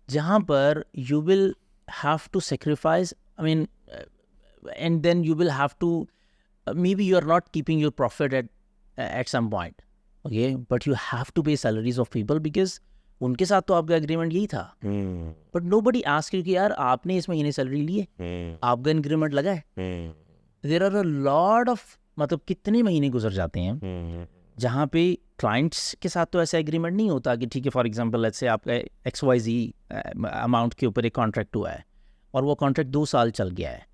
S1: जहाँ पर you will have to sacrifice, I mean, and then you will have to maybe you are not keeping your profit at some point, okay, but you have to pay salaries of people because उनके साथ तो आपका एग्रीमेंट यही था। बट nobody asked you कि यार आपने इस महीने सैलरी ली है, आपका इंक्रीमेंट लगा है। There are a lot of, मतलब कितने महीने गुजर जाते हैं जहाँ पे क्लाइंट्स के साथ तो ऐसा एग्रीमेंट नहीं होता कि ठीक है, फॉर एग्जांपल लेट्स से आपका XYZ अमाउंट के ऊपर एक कॉन्ट्रैक्ट हुआ है और वो कॉन्ट्रैक्ट 2 साल चल गया है,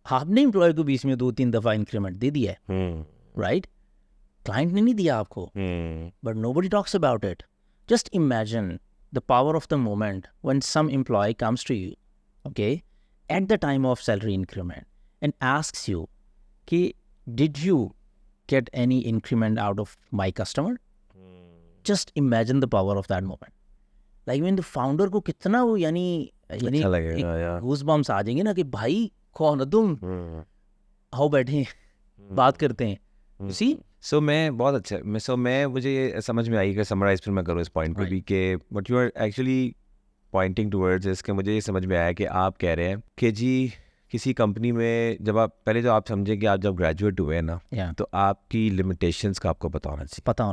S1: आपने एम्प्लॉय को बीच में 2-3 दफ़ा इंक्रीमेंट दे दिया है, राइट। क्लाइंट ने नहीं दिया आपको, but nobody talks about it. Just imagine the power of the moment when some employee comes to you, okay, at the time of salary increment and asks you, कि did you get any increment out of my customer? Just imagine the power of that moment. Like when the founder को कितना वो यानी
S2: अच्छा लगेगा यार।
S1: गूज़बम्प्स आ जाएंगे ना कि भाई कौन हो तुम, आओ बैठे बात करते हैं। सी
S2: सो मैं बहुत अच्छा मुझे ये समझ में आई कि समराइज फिर मैं करूँ इस पॉइंट पे भी कि what you are actually pointing towards इसके मुझे ये समझ में आया कि आप कह रहे हैं कि जी किसी कंपनी में जब आप पहले तो आप समझें कि आप जब ग्रेजुएट हुए हैं ना तो आपकी लिमिटेशंस का आपको पता होना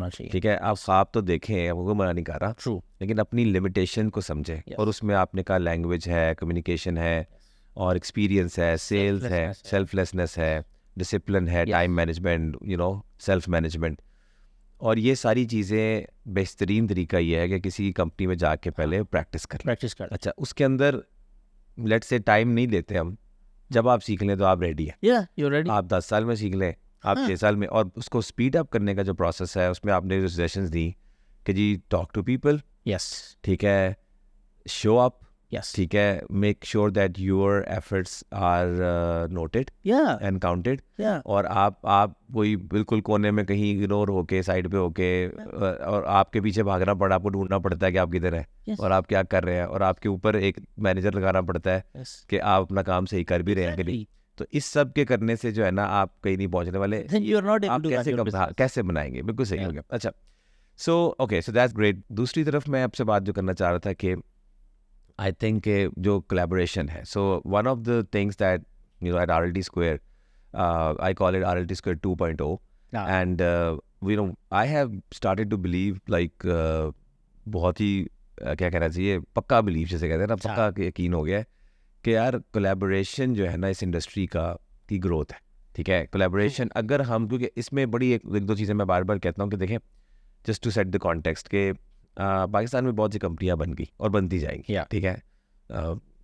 S2: चाहिए। ठीक है, आप ख्वाब तो देखें, वो मना नहीं कर रहा,
S1: ट्रू,
S2: लेकिन अपनी लिमिटेशन को समझें। और उसमें आपने कहा लैंग्वेज है, कम्युनिकेशन है, और एक्सपीरियंस है, सेल्स है, सेल्फलेसनेस है, डिसिप्लिन है, टाइम मैनेजमेंट, सेल्फ मैनेजमेंट। और ये सारी चीज़ें बेहतरीन तरीका ये है कि किसी कंपनी में जाके पहले प्रैक्टिस कर। अच्छा, उसके अंदर लेट्स से टाइम नहीं लेते हम, जब आप सीख लें तो आप रेडी हैं।
S1: you're ready.
S2: आप 10 साल में सीख लें, आप 6 साल में, और उसको स्पीड अप करने का जो प्रोसेस है उसमें आपने जो सजेशंस दी कि जी टॉक टू पीपल,
S1: Yes.
S2: ठीक है, शो अप,
S1: Yes.
S2: ठीक है, make sure that your efforts are noted
S1: Yeah.
S2: And counted.
S1: Yeah.
S2: और आप कोई बिल्कुल कोने में कहीं इग्नोर होके साइड पे होके और आपके पीछे भागना पड़ा, आपको ढूंढना पड़ता है कि आप किधर हैं
S1: Yes.
S2: और आप क्या कर रहे हैं, और आपके ऊपर एक मैनेजर लगाना पड़ता है
S1: Yes.
S2: कि आप अपना काम सही कर भी रहे हैं कि नहीं। तो इस सब के करने से जो है ना आप कहीं नहीं पहुंचने वाले।
S1: Then you're not able
S2: आप
S1: to run your business.
S2: कैसे बनाएंगे, बिल्कुल सही हो गया। अच्छा, so okay, so that's great. दूसरी तरफ मैं आपसे बात जो करना चाह रहा था कि आई थिंक जो कोलैबोरेशन है, so one of the things that at RLT Square, I call it RLT Square 2.0, and I have started to believe like बहुत ही क्या कहना चाहिए, पक्का बिलीव जिसे कहते हैं ना, पक्का यकीन हो गया है कि यार कोलैबोरेशन जो है ना इस इंडस्ट्री की ग्रोथ है। ठीक है, कोलैबोरेशन अगर हम, क्योंकि इसमें बड़ी एक दो चीज़ें मैं बार बार कहता हूँ कि देखें, just to set the context के पाकिस्तान में बहुत सी कंपनियां बन गई और बनती जाएंगी। ठीक है,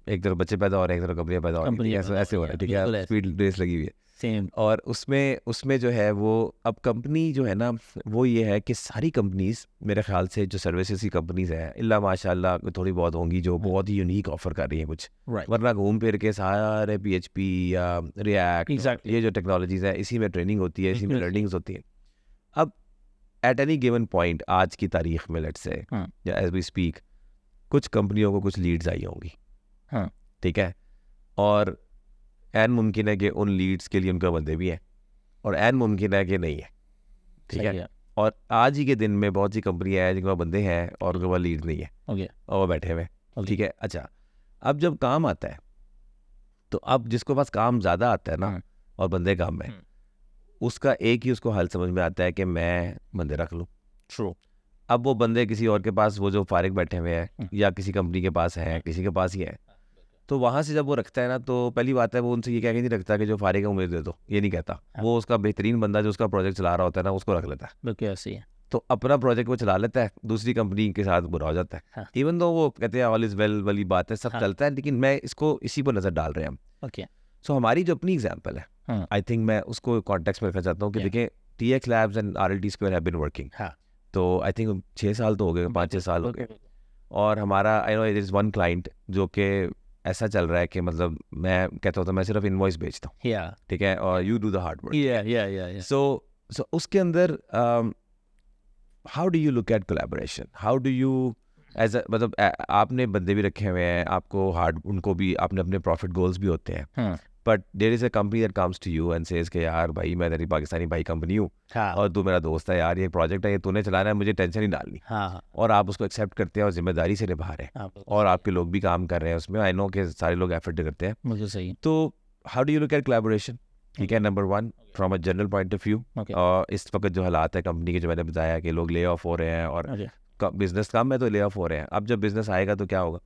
S2: एक तरफ बच्चे पैदा हो रहे हैं, एक तरफ कंपनियां पैदा हो रही हैं, ऐसे हो रहा है। ठीक है, स्पीड रेस लगी हुई है।
S1: Same.
S2: और उसमें जो है वो अब कंपनी जो है ना वो ये है कि सारी कंपनीज मेरे ख्याल से जो सर्विसेज की कंपनीज हैं, इल्ला माशाल्लाह थोड़ी बहुत होंगी जो बहुत ही यूनिक ऑफर कर रही हैं कुछ,
S1: Right.
S2: वरना घूम फिर के सारे PHP या React,
S1: Exactly.
S2: ये जो टेक्नोलॉजीज है इसी में ट्रेनिंग होती है, इसी में
S1: Exactly.
S2: लर्निंग्स होती है। अब एट एनी गिवन पॉइंट आज की तारीख में लेट्स से या एज वी स्पीक कुछ कंपनियों को कुछ लीड्स आई होंगी। ठीक है, और एन मुमकिन है कि उन लीड्स के लिए उनका बंदे भी हैं और एन मुमकिन है कि नहीं है। ठीक है, और आज ही के दिन में बहुत सी कंपनियां हैं जिनके पास बंदे हैं और उनके पास लीड नहीं है, और वो बैठे हुए। ठीक है, अच्छा, अब जब काम आता है तो अब जिसको पास काम ज़्यादा आता है ना और बंदे कम है, उसका एक ही उसको हल समझ में आता है कि मैं बंदे रख लूँ।
S1: True.
S2: अब वो बंदे किसी और के पास, वो जो फारिग बैठे हुए हैं या किसी कंपनी के पास है, किसी के पास ही है, तो वहाँ से जब वो रखता है ना, तो पहली बात है वो उनसे ये कह के नहीं रखता कि जो फारिग है उम्मीद दे दो, ये नहीं कहता। वो उसका बेहतरीन बंदा जो उसका प्रोजेक्ट चला रहा होता है ना उसको रख लेता है।
S1: बिल्कुल ऐसे ही है।
S2: तो अपना प्रोजेक्ट वो चला लेता है, दूसरी कंपनी के साथ बुरा हो जाता है। इवन दो वो कहते हैं ऑल इज वेल वाली बात है, सब चलता है, लेकिन मैं इसको इसी पर नज़र डाल रहे हैं हम।
S1: ओके,
S2: सो हमारी जो अपनी एग्जाम्पल है, आई थिंक मैं उसको कॉन्टेक्स्ट में रखना चाहता हूँ कि देखें TX Labs and RLT Square have been working. तो आई थिंक 6 साल तो हो गए, 5-6 साल हो गए, और हमारा I know there is one client जो कि ऐसा चल रहा है कि मतलब मैं कहता हूँ तो मैं सिर्फ इनवॉइस बेचता हूँ। ठीक है, और you do the hard work. So उसके अंदर how do you look at collaboration, how do you as मतलब आपने बंदे भी रखे हुए हैं, आपको हार्ड, उनको भी आपने अपने प्रॉफिट गोल्स भी होते हैं, but there is a company that comes to you and says कि यार भाई मैं तेरी पाकिस्तानी भाई कंपनी हूँ और तू मेरा दोस्त है यार, ये प्रोजेक्ट है, ये तूने चलाना है, मुझे टेंशन नहीं डालनी। और आप उसको एक्सेप्ट करते हैं और जिम्मेदारी से निभा रहे हैं, और आपके लोग भी काम कर रहे हैं उसमें। आई नो कि सारे लोग एफर्ट करते हैं,
S1: मुझे सही।
S2: तो how do you look at collaboration? ठीक है, number 1 from a general point of view, और इस वक्त जो हालात है कंपनी के, जो मैंने बताया कि लोग ले ऑफ हो रहे हैं और बिजनेस कम है तो ले ऑफ हो रहे हैं, अब जब बिजनेस आएगा तो क्या होगा?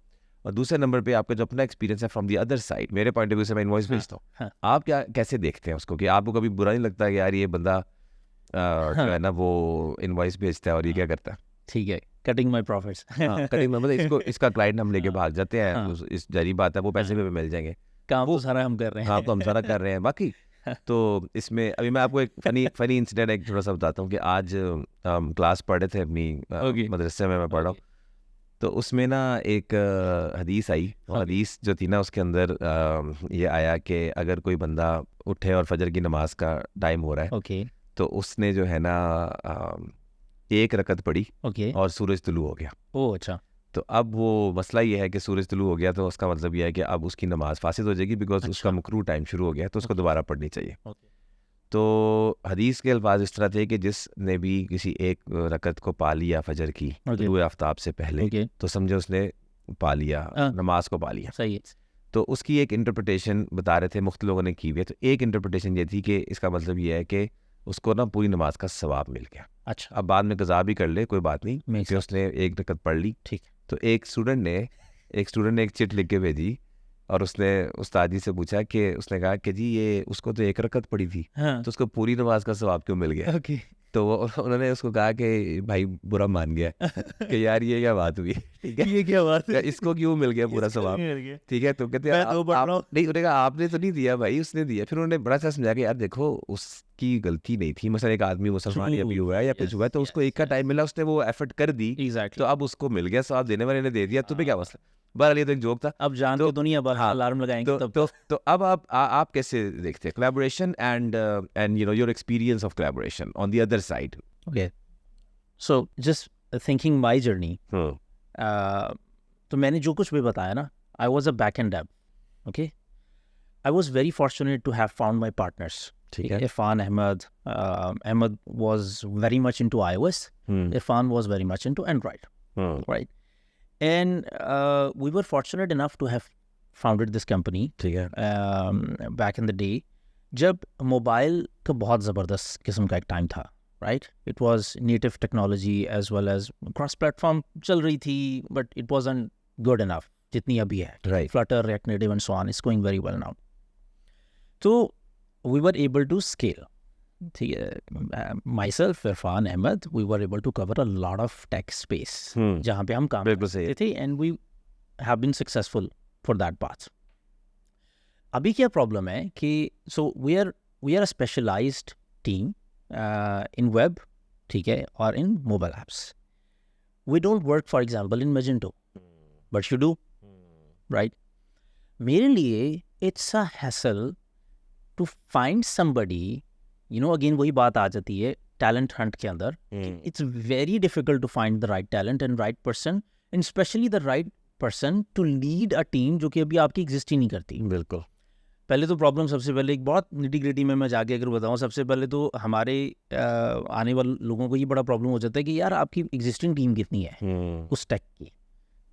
S2: और दूसरे नंबर पे आपका जो अपना एक्सपीरियंस है फ्रॉम दी अदर साइड, मेरे पॉइंट ऑफ व्यू से मैं इनवॉइस भेजता हूँ, आप क्या कैसे देखते हैं उसको, कि आपको कभी बुरा नहीं लगता कि यार ये बंदा जो है ना वो इनवॉइस भेजता है और ये क्या करता है?
S1: ठीक है, कटिंग माय प्रॉफिट्स।
S2: कटिंग मतलब इसका क्लाइंट हम लेके भाग जाते हैं, इस जारी बात है, वो पैसे भी मिल जाएंगे,
S1: काम तो सारा हम कर रहे हैं।
S2: हाँ, तो हम सारा कर रहे हैं। बाकी तो इसमें अभी मैं आपको एक फनी इंसिडेंट एक थोड़ा सा बताता हूँ कि आज क्लास पढ़े थे अपनी मदरसे में मैं पढ़ रहा हूँ, तो उसमें ना एक हदीस आई, और हदीस जो थी ना उसके अंदर ये आया कि अगर कोई बंदा उठे और फजर की नमाज का टाइम हो रहा है,
S1: ओके
S2: तो उसने जो है ना एक रकत पढ़ी
S1: ओके
S2: और सूरज तुलू हो गया।
S1: ओह अच्छा
S2: तो अब वो मसला ये है कि सूरज तुलू हो गया तो उसका मतलब ये है कि अब उसकी नमाज फासिद हो जाएगी, बिकॉज उसका मकरू टाइम शुरू हो गया, तो उसको दोबारा पढ़नी चाहिए। तो हदीस के अल्फाज इस तरह थे कि जिसने भी किसी एक रकत को पा लिया फजर की तुलुए आफ्ताब से पहले,
S1: ओके
S2: तो समझे उसने पा लिया, नमाज को पा लिया।
S1: सही है
S2: तो उसकी एक इंटरप्रिटेशन बता रहे थे, मुख्तलिफ लोगों ने की हुई है। तो एक इंटरप्रिटेशन ये थी कि इसका मतलब ये है कि उसको ना पूरी नमाज का सवाब मिल गया।
S1: अच्छा
S2: अब बाद में कज़ा भी कर ले, कोई बात नहीं,
S1: Makes
S2: क्योंकि उसने एक रकत पढ़ ली।
S1: ठीक
S2: तो एक स्टूडेंट ने एक चिट लिख के भेजी, और उसने उस्ताद जी से पूछा कि उसने कहा कि जी ये उसको तो एक रकत पड़ी थी,
S1: हाँ
S2: तो उसको पूरी नमाज का सवाब क्यों मिल गया?
S1: ओके
S2: तो उन्होंने उसको कहा कि भाई बुरा मान गया कि यार ये क्या बात हुई, ठीक है,
S1: ये क्या बात है
S2: इसको क्यों मिल गया पूरा सवाब, ठीक है। तो कहते
S1: मैं तो पढ़ रहा हूँ।
S2: नहीं, उन्होंने कहा आपने तो नहीं दिया भाई, उसने दिया। फिर उन्होंने बड़ा सा समझा कि यार देखो उसकी गलती नहीं थी, मतलब एक आदमी मुसलमान या भी हुआ है या कुछ हुआ है, तो उसको एक का टाइम मिला, उसने वो एफर्ट कर दी,
S1: एग्जैक्टली
S2: तो अब उसको मिल गया सवाब, देने वाले ने दे दिया, तुम्हें क्या मसला। बहरहाल ये तो एक जोक था।
S1: अब जान
S2: तो
S1: के दुनिया भर
S2: हाँ,
S1: अलार्म लगाएंगे तब
S2: तो अब आप कैसे देखते हैं collaboration and you know your experience of collaboration on the other side?
S1: Okay so just thinking my journey तो मैंने जो कुछ भी बताया ना, I was a back end dev, okay I was very fortunate to have found my partners.
S2: ठीक है।
S1: Irfan Ahmed was very much into iOS. Irfan was very much into Android, right? And we were fortunate enough to have founded this company
S2: ठीक है।
S1: back in the day, जब मोबाइल का बहुत ज़बरदस्त किस्म का एक टाइम था, right? It was native technology as well as cross platform चल रही थी, but it wasn't good enough जितनी अभी है.
S2: Right.
S1: Flutter, React Native and so on is going very well now. So we were able to scale. Myself, Irfan Ahmed, we were able to cover a lot of tech space जहाँ पे हम काम करते थे, and we have been successful for that path. अभी क्या प्रॉब्लम है कि so we are a specialized team in web, ठीक है, और in mobile apps. We don't work, for example, in Magento, but you do, right? मेरे लिए it's a hassle to find somebody, you know, again वही बात आ जाती है talent hunt के अंदर, it's very difficult to find the right talent and right person, and especially the right person to lead a team जो कि अभी आपकी exist ही नहीं करती.
S2: बिल्कुल।
S1: पहले तो प्रॉब्लम सबसे पहले एक बहुत निटी ग्रिटी में मैं जाके अगर बताऊँ, सबसे पहले तो हमारे आने वाले लोगों को ये बड़ा प्रॉब्लम हो जाता है कि यार आपकी एग्जिस्टिंग टीम कितनी है उस टेक की।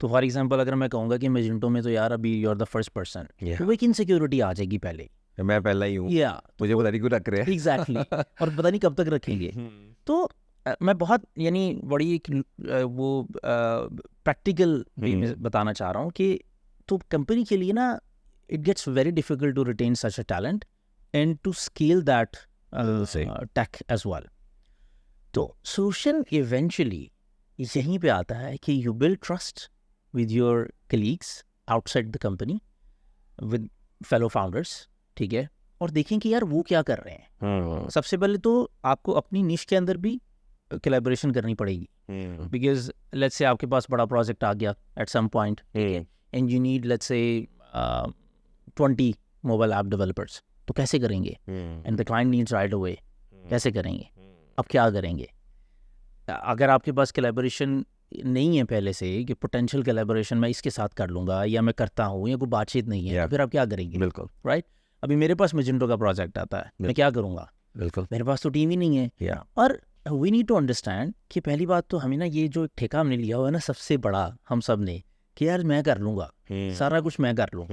S1: तो फॉर एग्जांपल अगर मैं कहूँगा कि मैजेंटो में तो यार अभी you are the first person, तो वो एक इनसिक्योरिटी आ जाएगी पहले,
S2: मैं पहला ही हूँ,
S1: या
S2: मुझे पता नहीं क्यों रख रहे हैं।
S1: एग्जैक्टली और पता नहीं कब तक रखेंगे। तो मैं बहुत यानी बड़ी एक वो प्रैक्टिकल बताना चाह रहा हूँ कि तो कंपनी के लिए ना it gets very difficult to retain such a talent and to scale that tech as well. तो solution eventually यहीं पे आता है कि you build trust with your colleagues outside the company, with fellow founders, ठीक है, और देखें कि यार वो क्या कर रहे हैं। सबसे पहले तो आपको अपनी निश के अंदर भी collaboration करनी पड़ेगी, because let's say आपके पास बड़ा प्रोजेक्ट आ गया at some point, and you need let's say 20 mobile app developers, तो कैसे करेंगे? And the client needs right away, कैसे करेंगे? अब क्या करेंगे? अगर आपके पास कोलैबोरेशन नहीं है पहले से कि पोटेंशियल कोलैबोरेशन मैं इसके साथ कर लूँगा या मैं करता हूँ या कोई बातचीत नहीं है, तो फिर आप क्या करेंगे?
S2: बिल्कुल,
S1: राइट। अभी मेरे पास मैजेंटो का प्रोजेक्ट आता है, मैं क्या करूँगा?
S2: बिल्कुल,
S1: मेरे पास तो टीम ही नहीं है। और वी नीड टू अंडरस्टैंड कि पहली बात तो हमें ना ये जो ठेका हमने लिया हुआ है ना सबसे बड़ा हम सब ने, कि यार मैं कर लूँगा, सारा कुछ मैं कर लूँ,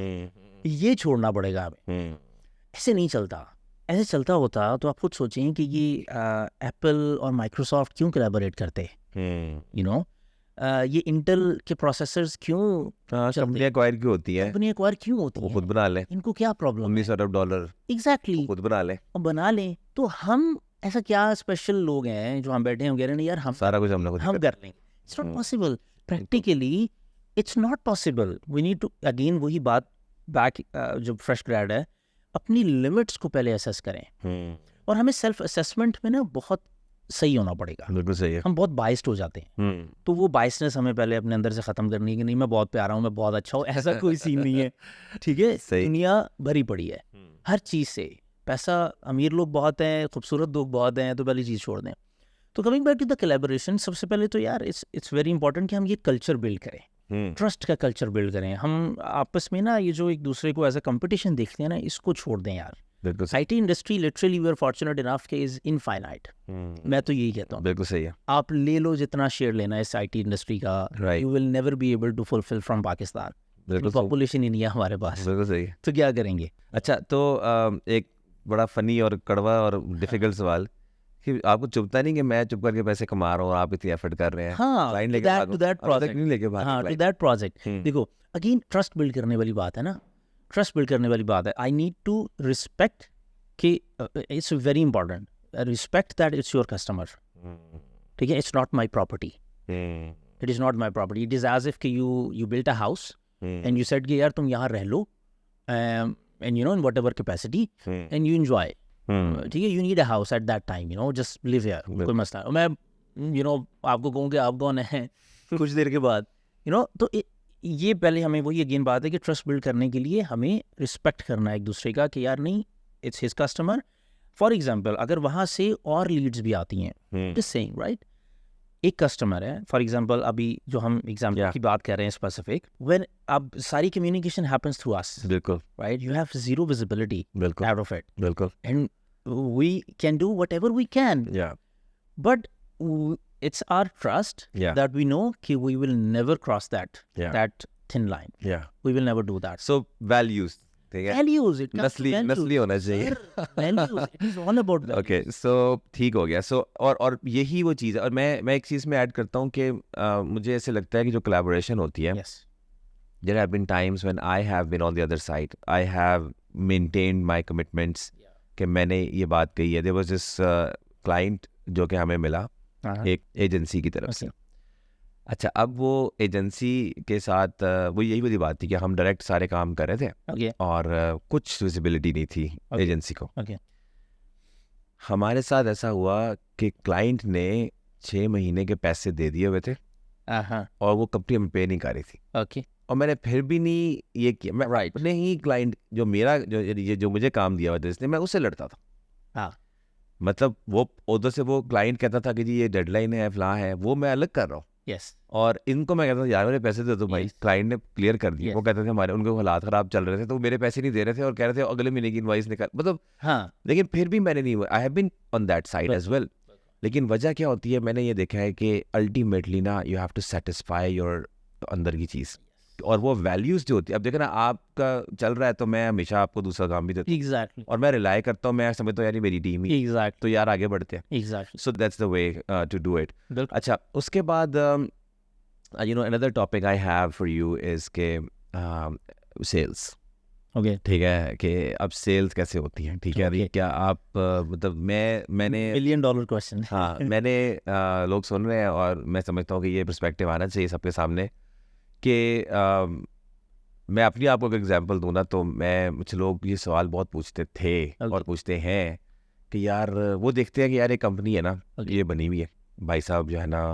S1: ये छोड़ना पड़ेगा हमें। ऐसे नहीं चलता। ऐसे चलता होता तो आप खुद सोचें कि ये एप्पल और माइक्रोसॉफ्ट क्यों कोलैबोरेट करते, यू नो, ये इंटेल के प्रोसेसर्स क्यों
S2: कंपनी एक्वायर क्यों होती है,
S1: कंपनी एक्वायर क्यों होती है,
S2: वो खुद बना ले,
S1: इनको क्या प्रॉब्लम है?
S2: $19 अरब
S1: एग्जैक्टली
S2: खुद बना ले,
S1: और बना लें। तो हम ऐसा क्या स्पेशल लोग हैं जो हम बैठे हैं, हम कह रहे हैं यार हम
S2: सारा कुछ हम
S1: कर लेंगे? It's not possible, practically it's not possible. We need to again वही बात बैक, जो फ्रेश ग्रेड है अपनी लिमिट्स को पहले असेस करें। और हमें सेल्फ असेसमेंट में ना बहुत सही होना पड़ेगा।
S2: बिल्कुल सही है।
S1: हम बहुत बाइस्ड हो जाते हैं, तो वो बाइसनेस हमें पहले अपने अंदर से ख़त्म करनी है कि नहीं मैं बहुत प्यारा हूँ, मैं बहुत अच्छा हूँ, ऐसा कोई सीन नहीं है। ठीक है,
S2: सही।
S1: दुनिया भरी पड़ी है हर चीज़ से, पैसा, अमीर लोग बहुत हैं, खूबसूरत लोग बहुत हैं, तो पहली चीज़ छोड़ दें। तो coming back to the collaboration, सबसे पहले तो यार इट्स वेरी इंपॉर्टेंट कि हम ये कल्चर बिल्ड करें, ट्रस्ट का कल्चर बिल्ड करें। हम आपस में ना ये जो एक दूसरे को एज अ कंपटीशन देखते हैं ना, इसको छोड़ दें यार।
S2: बिल्कुल
S1: IT industry literally we are fortunate enough के इज इनफाइनाइट। मैं तो यही कहता हूँ,
S2: बिल्कुल सही है।
S1: आप ले लो जितना शेयर लेना है इस आईटी इंडस्ट्री का,
S2: Right.
S1: You will never be able to fulfil from Pakistan.
S2: बिल्कुल सही।
S1: पॉपुलेशन ही नहीं है हमारे पास,
S2: बिल्कुल सही है।
S1: तो क्या करेंगे।
S2: अच्छा, तो एक बड़ा फनी और कड़वा और डिफिकल्ट सवाल कि आपको चुभता नहीं कि मैं चुप करके पैसे कमा रहा हूँ और आप इतनी एफर्ट कर रहे हैं?
S1: हाँ,
S2: क्लाइंट
S1: टू
S2: लेके
S1: दैट
S2: भागो। अब तक
S1: प्रोजेक्ट,
S2: नहीं लेके भागे
S1: हाँ to
S2: client।
S1: That project.
S2: Hmm.
S1: देखो अगेन ट्रस्ट बिल्ड करने वाली बात है ना, ट्रस्ट बिल्ड करने वाली बात है। आई नीड टू रिस्पेक्ट कि it's very important, respect that it's your customer. ठीक है, it's not my property, it is not my property. It is as if कि you built a house and you said कि यार तुम यहाँ रह लो and you know in whatever capacity and you enjoy. ठीक है, you need a house at that time, you know just live here, कोई मसला नहीं। मैं यू नो आपको कहूँ कि आप कौन हैं कुछ देर के बाद, यू नो, तो ये पहले हमें वही अगेन बात है कि ट्रस्ट बिल्ड करने के लिए हमें रिस्पेक्ट करना है एक दूसरे का कि यार नहीं, it's his customer. For example अगर वहाँ से और लीड्स भी आती हैं, जस्ट सेइंग राइट, एक कस्टमर है फॉर एग्जाम्पल, अभी जो हम एग्जाम्पल
S2: Yeah.
S1: की बात कर रहे हैं स्पेसिफिक, व्हेन अब सारी कम्युनिकेशन हैपेंस थ्रू अस,
S2: बिल्कुल
S1: right, you have zero visibility
S2: बिल्कुल
S1: out of it,
S2: बिल्कुल।
S1: and we can do whatever we can,
S2: या
S1: but it's our trust
S2: Yeah.
S1: that we know कि we will never cross that
S2: Yeah.
S1: that thin line,
S2: या
S1: we will never do that.
S2: So values, ठीक है,
S1: Values, it comes to
S2: नस्ली
S1: values.
S2: नस्ली होना चाहिए।
S1: Sir, values, it is all about values.
S2: Okay, so ठीक हो गया। सो और यही वो चीज़ है। और मैं एक चीज़ में ऐड करता हूँ कि मुझे ऐसे लगता है कि जो कोलैबोरेशन होती है,
S1: Yes.
S2: there have been times when I have been on the other side. I have maintained my commitments कि मैंने ये बात कही है। There was this client जो कि हमें मिला
S1: Uh-huh.
S2: एक एजेंसी की तरफ से।
S1: Okay.
S2: अच्छा, अब वो एजेंसी के साथ वो यही वाली बात थी कि हम डायरेक्ट सारे काम कर रहे थे
S1: Okay.
S2: और कुछ विजिबिलिटी नहीं थी
S1: Okay.
S2: एजेंसी को।
S1: Okay.
S2: हमारे साथ ऐसा हुआ कि क्लाइंट ने 6 महीने के पैसे दे दिए हुए थे
S1: Uh-huh.
S2: और वो कंपनी हमें पे नहीं कर रही थी,
S1: Okay.
S2: और मैंने फिर भी नहीं ये किया। मैं
S1: Right.
S2: अपने ही क्लाइंट जो मेरा जो मुझे काम दिया हुआ था इसने, मैं उससे लड़ता था।
S1: हाँ.
S2: मतलब वो उधर से वो क्लाइंट कहता था कि जी ये डेडलाइन है, फलां है, वो मैं अलग कर रहा हूँ।
S1: Yes.
S2: और इनको मैं कहता था यार मेरे पैसे दे दो भाई।
S1: Yes.
S2: क्लाइंट ने क्लियर कर दिया।
S1: Yes.
S2: वो कहते थे हमारे उनके हालात खराब चल रहे थे तो वो मेरे पैसे नहीं दे रहे थे और कह रहे थे अगले महीने की इनवॉइस निकाल, मतलब।
S1: हाँ.
S2: लेकिन फिर भी मैंने नहीं, I have been on that side as well. लेकिन वजह क्या होती है, मैंने ये देखा है कि अल्टीमेटली ना you have to satisfy your अंदर की चीज़, और वो वैल्यूज़ जो होती है। अब देखो ना, आपका चल रहा है तो मैं हमेशा आपको दूसरा काम भी देता हूँ
S1: Exactly.
S2: और मैं रिलाई करता हूँ, मैं समझता हूँ यार ये मेरी टीम ही,
S1: Exactly.
S2: तो यार आगे बढ़ते हैं।
S1: Exactly.
S2: So that's the way to do it.
S1: बिल्कुल.
S2: अच्छा, उसके बाद you know another topic I have for you is के सेल्स।
S1: Okay.
S2: ठीक है, कि अब सेल्स कैसे होती हैं? ठीक है, अभी
S1: Okay.
S2: क्या आप मतलब मैंने
S1: $1 million question.
S2: हाँ, मैंने लोग सुन रहे हैं और मैं समझता हूँ कि ये पर्सपेक्टिव आना चाहिए सबके सामने कि मैं अपनी आपको एक एग्जांपल दूँ ना, तो मुझे लोग ये सवाल बहुत पूछते थे और पूछते हैं कि यार वो देखते हैं कि यार ये कंपनी है ना, ये बनी हुई है, भाई साहब जो है ना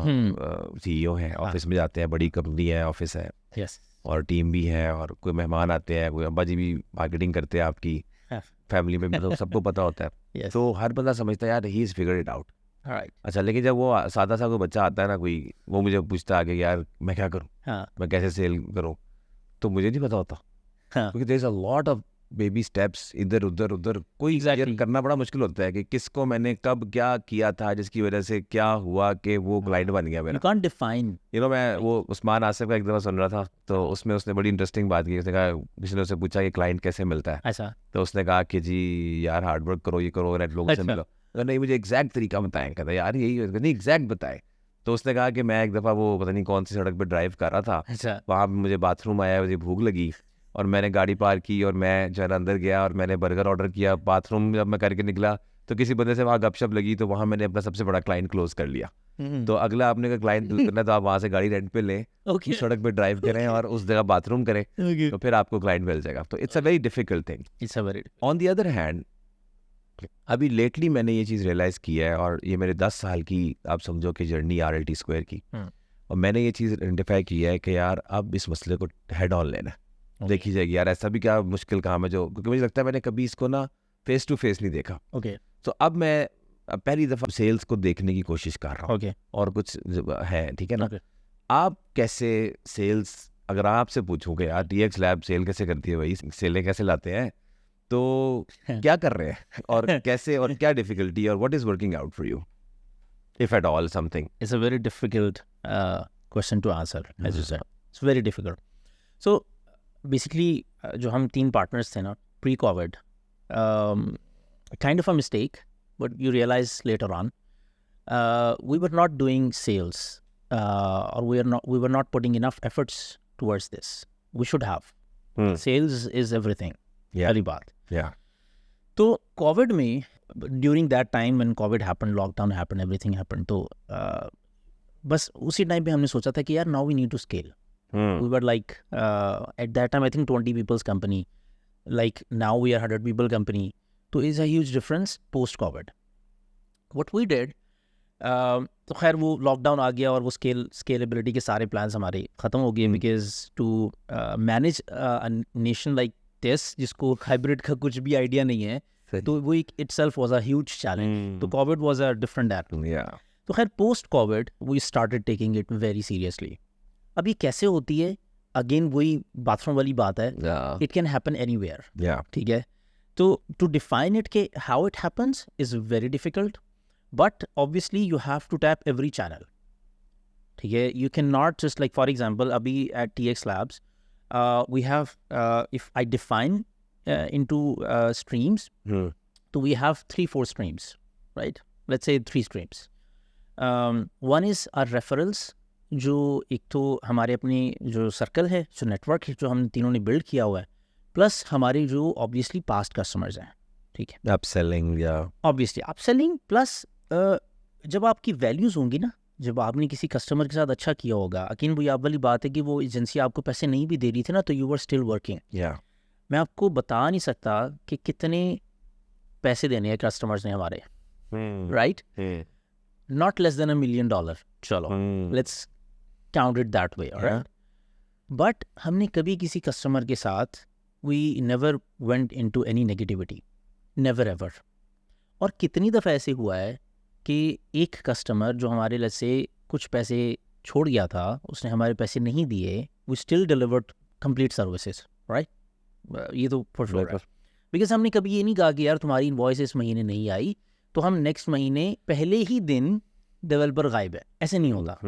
S2: CEO हैं, ऑफिस में जाते हैं, बड़ी कंपनी है, ऑफिस है
S1: Yes.
S2: और टीम भी है, और कोई मेहमान आते हैं, कोई अब्बा जी भी मार्केटिंग करते हैं आपकी
S1: हाँ.
S2: फैमिली में, मतलब सबको पता होता है।
S1: Yes.
S2: तो हर बंदा समझता है यार he is figure it out.
S1: All right.
S2: अच्छा, लेकिन जब वो सादा सा कोई बच्चा आता है ना, कोई, वो मुझे पूछता है कि यार मैं क्या करूं,
S1: हाँ.
S2: मैं कैसे सेल करूं, तो मुझे नहीं पता होता,
S1: हाँ.
S2: क्योंकि there is a lot of baby steps, इधर उधर उधर, कोई
S1: Exactly.
S2: clear करना बड़ा मुश्किल होता है कि किसको मैंने कब क्या किया था जिसकी वजह से क्या हुआ कि वो क्लाइंट बन गया
S1: You
S2: मेरा।
S1: can't define.
S2: यू नो, मैं वो उस्मान आसिफ का एक दफ़ा सुन रहा था, तो उसमें उसने बड़ी इंटरेस्टिंग बात की। उसने कहा, किसी ने उससे पूछा कि क्लाइंट कैसे मिलता है,
S1: अच्छा.
S2: तो उसने कहा कि जी यार हार्ड वर्क करो, ये करो, नेट लोगों से
S1: अच्छा.
S2: मिलो। तो नहीं, मुझे एग्जैक्ट तरीका बताएं। कहता यार यही नहीं, एग्जैक्ट बताए। तो उसने कहा कि मैं एक दफ़ा वो पता नहीं कौन सी सड़क पर ड्राइव कर रहा था,
S1: अच्छा.
S2: वहाँ पे मुझे बाथरूम आया, मुझे भूख लगी और मैंने गाड़ी पार्क की और मैं जो है ना अंदर गया और मैंने बर्गर ऑर्डर किया। बाथरूम जब मैं करके निकला तो किसी बंदे से वहाँ गपशप लगी तो वहाँ मैंने अपना सबसे बड़ा क्लाइंट क्लोज कर लिया। तो अगला आपने का क्लाइंट करना तो आप वहाँ से गाड़ी रेंट पे लें,
S1: ओके
S2: सड़क पे ड्राइव करें और उस जगह बाथरूम करें,
S1: ओके
S2: तो फिर आपको क्लाइंट मिल जाएगा। तो it's a very difficult thing.
S1: It's a very
S2: on the other hand अभी लेटली मैंने ये चीज़ रियलाइज़ किया है, और ये मेरे 10 साल की आप समझो कि जर्नी RLT स्क्वायर की, और मैंने ये चीज़ आइडेंटिफाई किया है कि यार अब इस मसले को हेड ऑन लेना है। देखी जाएगी यार, ऐसा भी क्या मुश्किल काम है जो, क्योंकि मुझे लगता है मैंने कभी इसको ना फेस टू फेस नहीं देखा।
S1: ओके
S2: तो अब मैं पहली दफ़ा सेल्स को देखने की कोशिश कर रहा हूँ,
S1: ओके
S2: और कुछ है, ठीक है ना।
S1: Okay.
S2: आप कैसे सेल्स, अगर आपसे पूछूं कि यार TX लैब सेल कैसे करती है भाई, सेलें कैसे लाते हैं, तो क्या कर रहे हैं और कैसे, और क्या डिफिकल्टी, और what is working out for you if at all something?
S1: It's a very difficult question to answer, as you said. It's very difficult. So basically, जो हम 3 partners थे ना pre-COVID, kind of a mistake, but you realize later on, we were not doing sales, or we were not putting enough efforts towards this. We should have. Sales is everything. पहली बात।
S2: Yeah.
S1: तो कोविड में, during that time when Covid happen, lockdown happen, everything happen, तो बस उसी टाइम पे हमने सोचा था कि यार now we need to scale. We were like at that time I think 20 peoples company, like now we are 100 people company. तो is a huge difference post covid. What we did, तो खैर वो लॉकडाउन आ गया और वो स्केलेबिलिटी के सारे प्लान्स हमारे ख़त्म हो गए, because to manage nation like this जिसको हाइब्रिड का कुछ भी आइडिया नहीं है, तो वो itself was a huge challenge. तो covid was a different app. तो खैर post covid we started taking it very seriously. अब ये कैसे होती है, अगेन वही बाथरूम वाली बात है, इट कैन हैपन एनीवेयर. ठीक है, तो टू डिफाइन इट के how it happens is very difficult, but obviously you have to tap every channel. ठीक है, you cannot just, like for example, अभी at TX Labs, we have, if I define into streams, so we have 3-4 streams, right? Let's say 3 streams. One is our referrals, जो एक तो हमारे अपने जो सर्कल है, जो नेटवर्क है, जो हम तीनों ने बिल्ड किया हुआ है, प्लस हमारे जो ऑब्वियसली पास्ट कस्टमर्स हैं. ठीक है,
S2: अपसेलिंग, या
S1: ऑब्वियसली अपसेलिंग, प्लस जब आपकी वैल्यूज़ होंगी ना, जब आपने किसी कस्टमर के साथ अच्छा किया होगा, अकीन वो आप वाली बात है कि वो एजेंसी आपको पैसे नहीं भी दे रही थी ना, तो यू वर स्टिल वर्किंग. मैं आपको बता नहीं सकता कि कितने पैसे देने हैं कस्टमर्स ने हमारे, right? Not less than $1 million. चलो, let's count it that way, right? But हमने कभी किसी कस्टमर के साथ we never went into any negativity, never ever. और कितनी दफ़ा ऐसे हुआ है कि एक कस्टमर जो हमारे लेट्स से कुछ पैसे छोड़ गया था, उसने हमारे पैसे नहीं दिए, we still delivered complete services, right? ये तो फॉर श्योर, बिकॉज हमने कभी ये नहीं कहा कि यार तुम्हारी इनवॉइस इस महीने नहीं आई तो हम नेक्स्ट महीने पहले ही दिन डेवलपर गायब है, ऐसे नहीं होगा.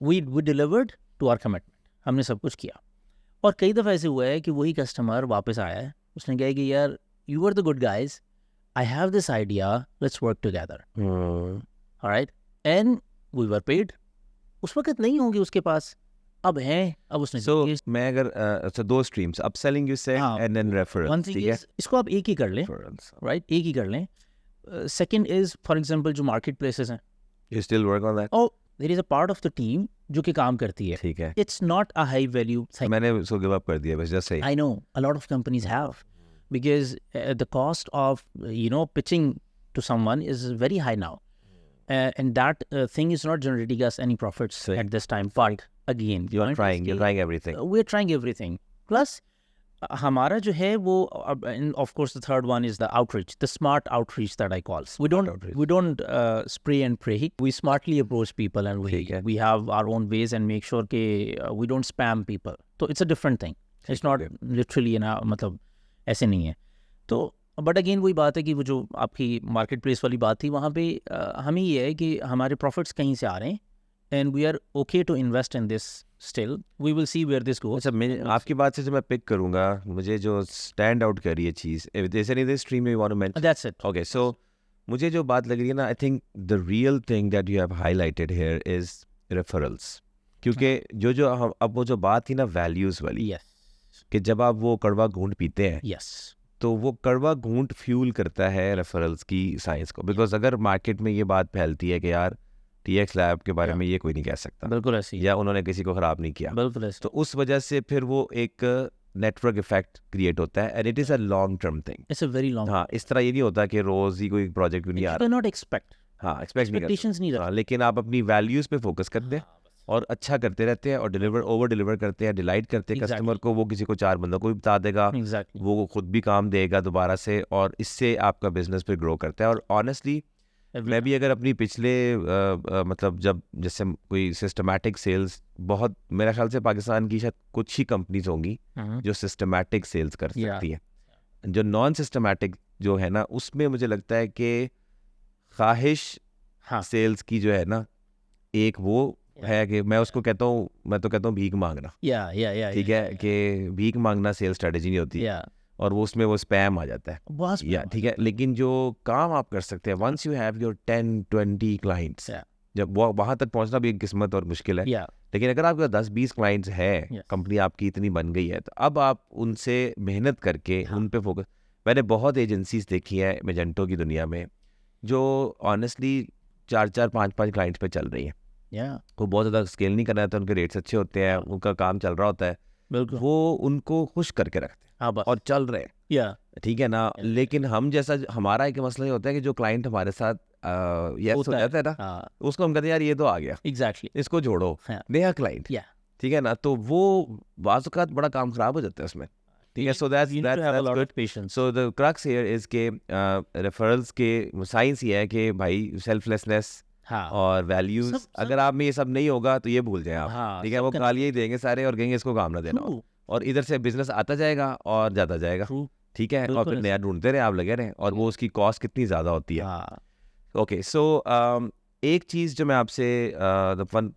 S1: We delivered to our commitment, हमने सब कुछ किया. और कई दफ़ा ऐसे हुआ है कि वही कस्टमर वापस आया है, उसने कहा कि यार you are the good guys, I have this idea, let's work together. All right? And we were paid. उस वक्त नहीं होंगे उसके पास, अब हैं, अब उसने.
S2: So मैं अगर so 2 streams, upselling you say, and then referrals.
S1: One thing is, इसको आप एक ही कर लें, right? एक ही कर लें. Second is, for example, जो marketplaces हैं.
S2: You still work on that?
S1: Oh, there is a part of the team जो कि काम करती है.
S2: ठीक है.
S1: It's not a high value thing.
S2: मैंने उसको give up कर दिया, बस just say.
S1: I know, a lot of companies have. Because the cost of pitching to someone is very high now, and that thing is not generating us any profits at this time. But again,
S2: you're trying everything.
S1: We're trying everything. Plus, हमारा जो है वो, and of course the third one is the outreach, the smart outreach that I call. We don't spray and pray. We smartly approach people, and we have our own ways and make sure कि we don't spam people. So it's a different thing. It's not literally मतलब ऐसे नहीं है. तो बट अगेन वही बात है कि वो जो आपकी मार्केट प्लेस वाली बात थी, वहाँ पे हमें ये है कि हमारे प्रॉफिट्स कहीं से आ रहे हैं, and we are okay to invest in this still. We will see where this goes.
S2: अच्छा, आपकी बात से जो मैं पिक करूँगा, मुझे जो स्टैंड आउट कर रही है चीज़, जैसे नहीं स्ट्रीम में want to mention,
S1: that's it.
S2: Okay, so मुझे जो बात लग रही है ना, I think the real thing that you have highlighted here is referrals. क्योंकि जो अब वो जो बात थी ना वैल्यूज़ वाली,
S1: यस,
S2: कि जब आप वो कड़वा घूंट पीते हैं,
S1: यस,
S2: तो वो कड़वा घूंट फ्यूल करता है रेफरल्स की साइंस को, बिकॉज अगर मार्केट में ये बात फैलती है कि यार TX लैब के बारे में ये कोई नहीं कह सकता,
S1: बिल्कुल ऐसी
S2: या उन्होंने किसी को ख़राब नहीं किया,
S1: बिल्कुल ऐसी
S2: तो उस वजह से फिर वो एक नेटवर्क इफेक्ट क्रिएट होता है, and it is a long term thing.
S1: It's a very long
S2: हाँ, इस तरह ये नहीं होता कि रोज़ ही कोई प्रोजेक्ट नहीं आ
S1: यू
S2: रहा।
S1: कैन नॉट एक्सपेक्ट
S2: हाँ, एक्सपेक्ट नहीं करते,
S1: एक्सपेक्टेशंस नहीं
S2: हाँ, लेकिन आप अपनी वैल्यूज़ पे फोकस करते हैं और अच्छा करते रहते हैं और ओवर डिलीवर करते हैं, डिलाइट करते हैं कस्टमर को। वो किसी को 4 बंदों को भी बता देगा,
S1: एग्जैक्टली
S2: वो खुद भी काम देगा दोबारा से, और इससे आपका बिजनेस फिर ग्रो करता है। और ऑनेस्टली मैं भी अगर अपनी पिछले मतलब जब जैसे कोई सिस्टमैटिक सेल्स, बहुत मेरे ख्याल से पाकिस्तान की शायद कुछ ही कंपनीज होंगी जो सिस्टमैटिक सेल्स कर सकती हैं। जो नॉन सिस्टमैटिक जो है ना, उसमें मुझे लगता है कि ख्वाहिश सेल्स की जो है ना, एक वो है कि मैं उसको कहता हूँ, मैं तो कहता हूँ भीख मांगना। ठीक है, कि भीख मांगना सेल्स स्ट्रेटेजी नहीं होती, और वो उसमें वो स्पैम आ जाता है, या ठीक है। लेकिन जो काम आप कर सकते हैं, once you have your 10-20 clients, जब वो वहाँ तक पहुँचना भी एक किस्मत और मुश्किल है, लेकिन अगर आपके 10-20 क्लाइंट्स है, कंपनी आपकी इतनी बन गई है, तो अब आप उनसे मेहनत करके उन पे फोकस। मैंने बहुत एजेंसीज देखी है मेजेंटो की दुनिया में जो ऑनेस्टली 4-4, 5-5 क्लाइंट्स पे चल रही है। वो बहुत ज़्यादा स्केल नहीं करना है, तो उनके रेट्स अच्छे होते हैं, उनका काम चल रहा होता है, वो उनको खुश करके रखते हैं और चल रहे हैं, ठीक है ना। लेकिन हम जैसा, हमारा एक मसला ये होता है कि जो क्लाइंट हमारे साथ यस हो जाता है ना, उसको हम कहते हैं यार ये तो आ गया,
S1: एग्जैक्टली
S2: इसको जोड़ो, नया क्लाइंट, ठीक है ना। तो वो बाज़ औक़ात बड़ा काम खराब हो जाता है उसमें, ठीक है। So that's good. So the crux here is के रेफरल्स के साइंस ये है कि भाई सेल्फलेसनेस और वैल्यूज, अगर आप में ये सब नहीं होगा तो ये भूल जाए आप, ठीक है। वो गालियाँ ही देंगे सारे और कहेंगे इसको काम ना देना, और इधर से बिजनेस आता जाएगा और जाता जाएगा, ठीक है, और फिर नया ढूंढते रहे आप, लगे रहे, और वो उसकी कॉस्ट कितनी ज़्यादा होती है। ओके, सो एक चीज़ जो मैं आपसे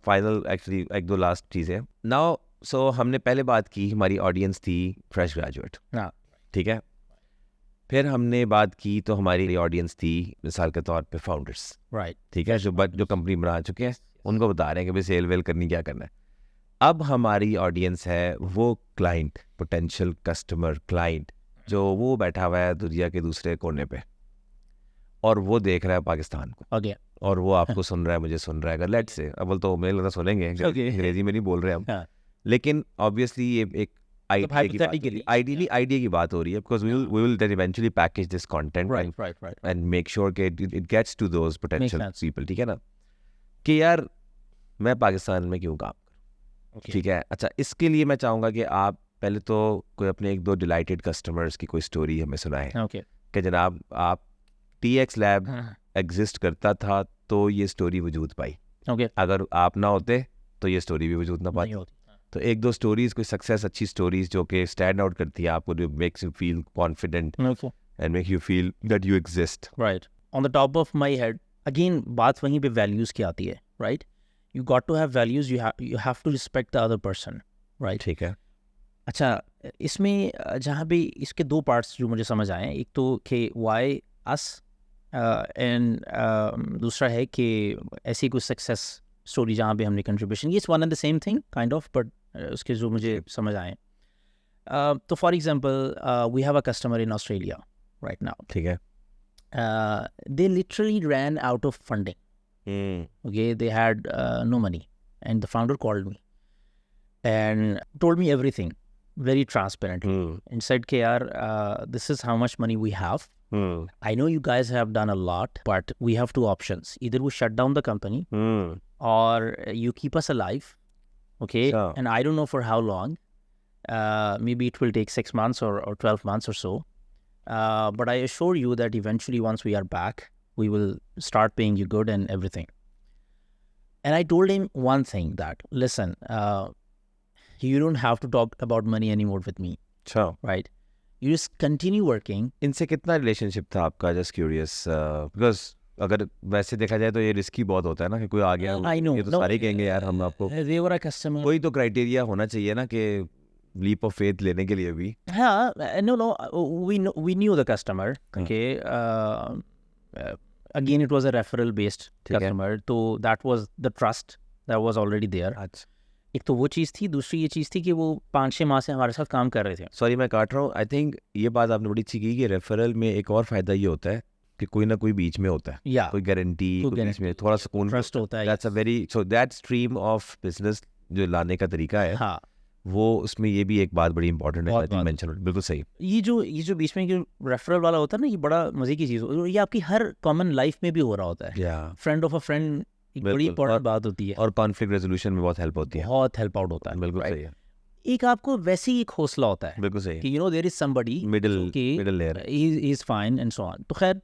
S2: फाइनल, एक्चुअली 1-2 लास्ट चीज़ें नाउ। सो हमने पहले बात की, हमारी ऑडियंस थी फ्रेश ग्रेजुएट, ठीक है। फिर हमने बात की तो हमारी ऑडियंस थी मिसाल के तौर पे फाउंडर्स, राइट, ठीक है, जो कंपनी बना चुके हैं, उनको बता रहे हैं कि भाई सेल वेल करनी क्या करना है। अब हमारी ऑडियंस है वो क्लाइंट, पोटेंशियल कस्टमर क्लाइंट, जो वो बैठा हुआ है दुनिया के दूसरे कोने पे, और वो देख रहा है पाकिस्तान को, और वो आपको सुन रहा है, मुझे सुन रहा है। अगर लेट्स से अव्वल तो मेरे लगता सुनेंगे, अंग्रेजी में नहीं बोल रहे हम, लेकिन ऑब्वियसली ये एक आइडिया की बात हो रही है, because we will then eventually package this content and make sure कि it gets to those potential people, ठीक है ना, कि यार मैं पाकिस्तान में क्यों काम करूं, ठीक है। अच्छा, इसके लिए मैं चाहूँगा कि आप पहले तो कोई अपने 1-2 डिलाइटेड कस्टमर्स की कोई स्टोरी हमें सुनाएं, कि जनाब आप TX लैब एग्जिस्ट करता था तो ये स्टोरी वजूद पाई, अगर आप ना होते तो ये स्टोरी भी वजूद ना पाती। तो 1-2 स्टोरीज, कोई सक्सेस अच्छी स्टोरीज जो कि स्टैंड आउट करती है आपको, जो makes you feel confident and make you feel that you exist,
S1: right. On the top of my head again बात वहीं पे वैल्यूज की आती है, right. You got to have values, you have to respect the other person, right, ठीक है। अच्छा, इसमें जहाँ भी इसके 2 पार्ट्स जो मुझे समझ आए, एक तो कि वाई अस, एंड दूसरा है कि ऐसी कोई सक्सेस स्टोरी जहाँ पे हमने कंट्रीब्यूशन की, it's one and the same thing kind of, but उसके जो मुझे समझ आए, तो for example we have a customer in Australia right now,
S2: ठीक है।
S1: they literally ran out of funding. Okay, they had no money, and the founder called me and told me everything very transparently and said, "K.R., this is how much money we have. I know you guys have done a lot, but we have 2 options. Either we shut down the company or you keep us alive, okay, and I don't know for how long. Maybe it will take 6 months or 12 months or so. But I assure you that eventually once we are back, we will start paying you good and everything." And I told him one thing, that, listen, you don't have to talk about money anymore with me.
S2: Sure.
S1: Right? You just continue working.
S2: इनसे कितना रिलेशनशिप था आपका? जस्ट क्यूरियस, बिकॉज अगर वैसे देखा जाए तो ये रिस्की बहुत होता है ना, कि कोई आ गया,
S1: I know.
S2: ये तो सारे कहेंगे यार हम आपको,
S1: They were a customer.
S2: कोई तो क्राइटेरिया होना चाहिए ना कि लीप ऑफ फेथ लेने के लिए भी।
S1: हाँ, no, we knew the customer, okay. Again, it was a referral based customer, so that was the trust that was already there. एक तो वो चीज़ थी, दूसरी ये चीज़ थी कि वो 5-6 माह से हमारे साथ काम कर रहे थे।
S2: सॉरी मैं काट रहा हूँ। आई थिंक ये बात आपने बड़ी अच्छी की कि रेफरल में एक और फ़ायदा ये होता है कि कोई ना कोई बीच में होता है,
S1: या
S2: कोई गारंटी,
S1: कोई
S2: कोई बीच में
S1: guarantee,
S2: थोड़ा सुकून
S1: ट्रस्ट होता है।
S2: That's a very so that stream of business जो लाने का तरीका है
S1: हाँ,
S2: वो उसमें ये भी एक बात बड़ी इंपॉर्टेंट है।
S1: बहुत
S2: आई थिंक
S1: बात।
S2: मेंशन बिल्कुल सही।
S1: ये जो बीच में जो रेफरल वाला होता है ना, ये बड़ा मज़े की चीज़ हो, ये आपकी हर कॉमन लाइफ में भी हो रहा होता है।
S2: या
S1: फ्रेंड ऑफ अ फ्रेंड एक बड़ी
S2: बिल्कुल,
S1: इंपॉर्टेंट
S2: और-
S1: बात होती है,
S2: और कॉन्फ्लिक्ट रेजोल्यूशन में बहुत हेल्प होती है।
S1: बहुत हेल्प आउट होता है।
S2: बिल्कुल
S1: right?
S2: सही है,
S1: एक आपको वैसे ही एक हौसला होता है
S2: बिल्कुल सही
S1: कि you know there is somebody
S2: middle
S1: कि
S2: middle layer.
S1: He is fine and so on. तो खैर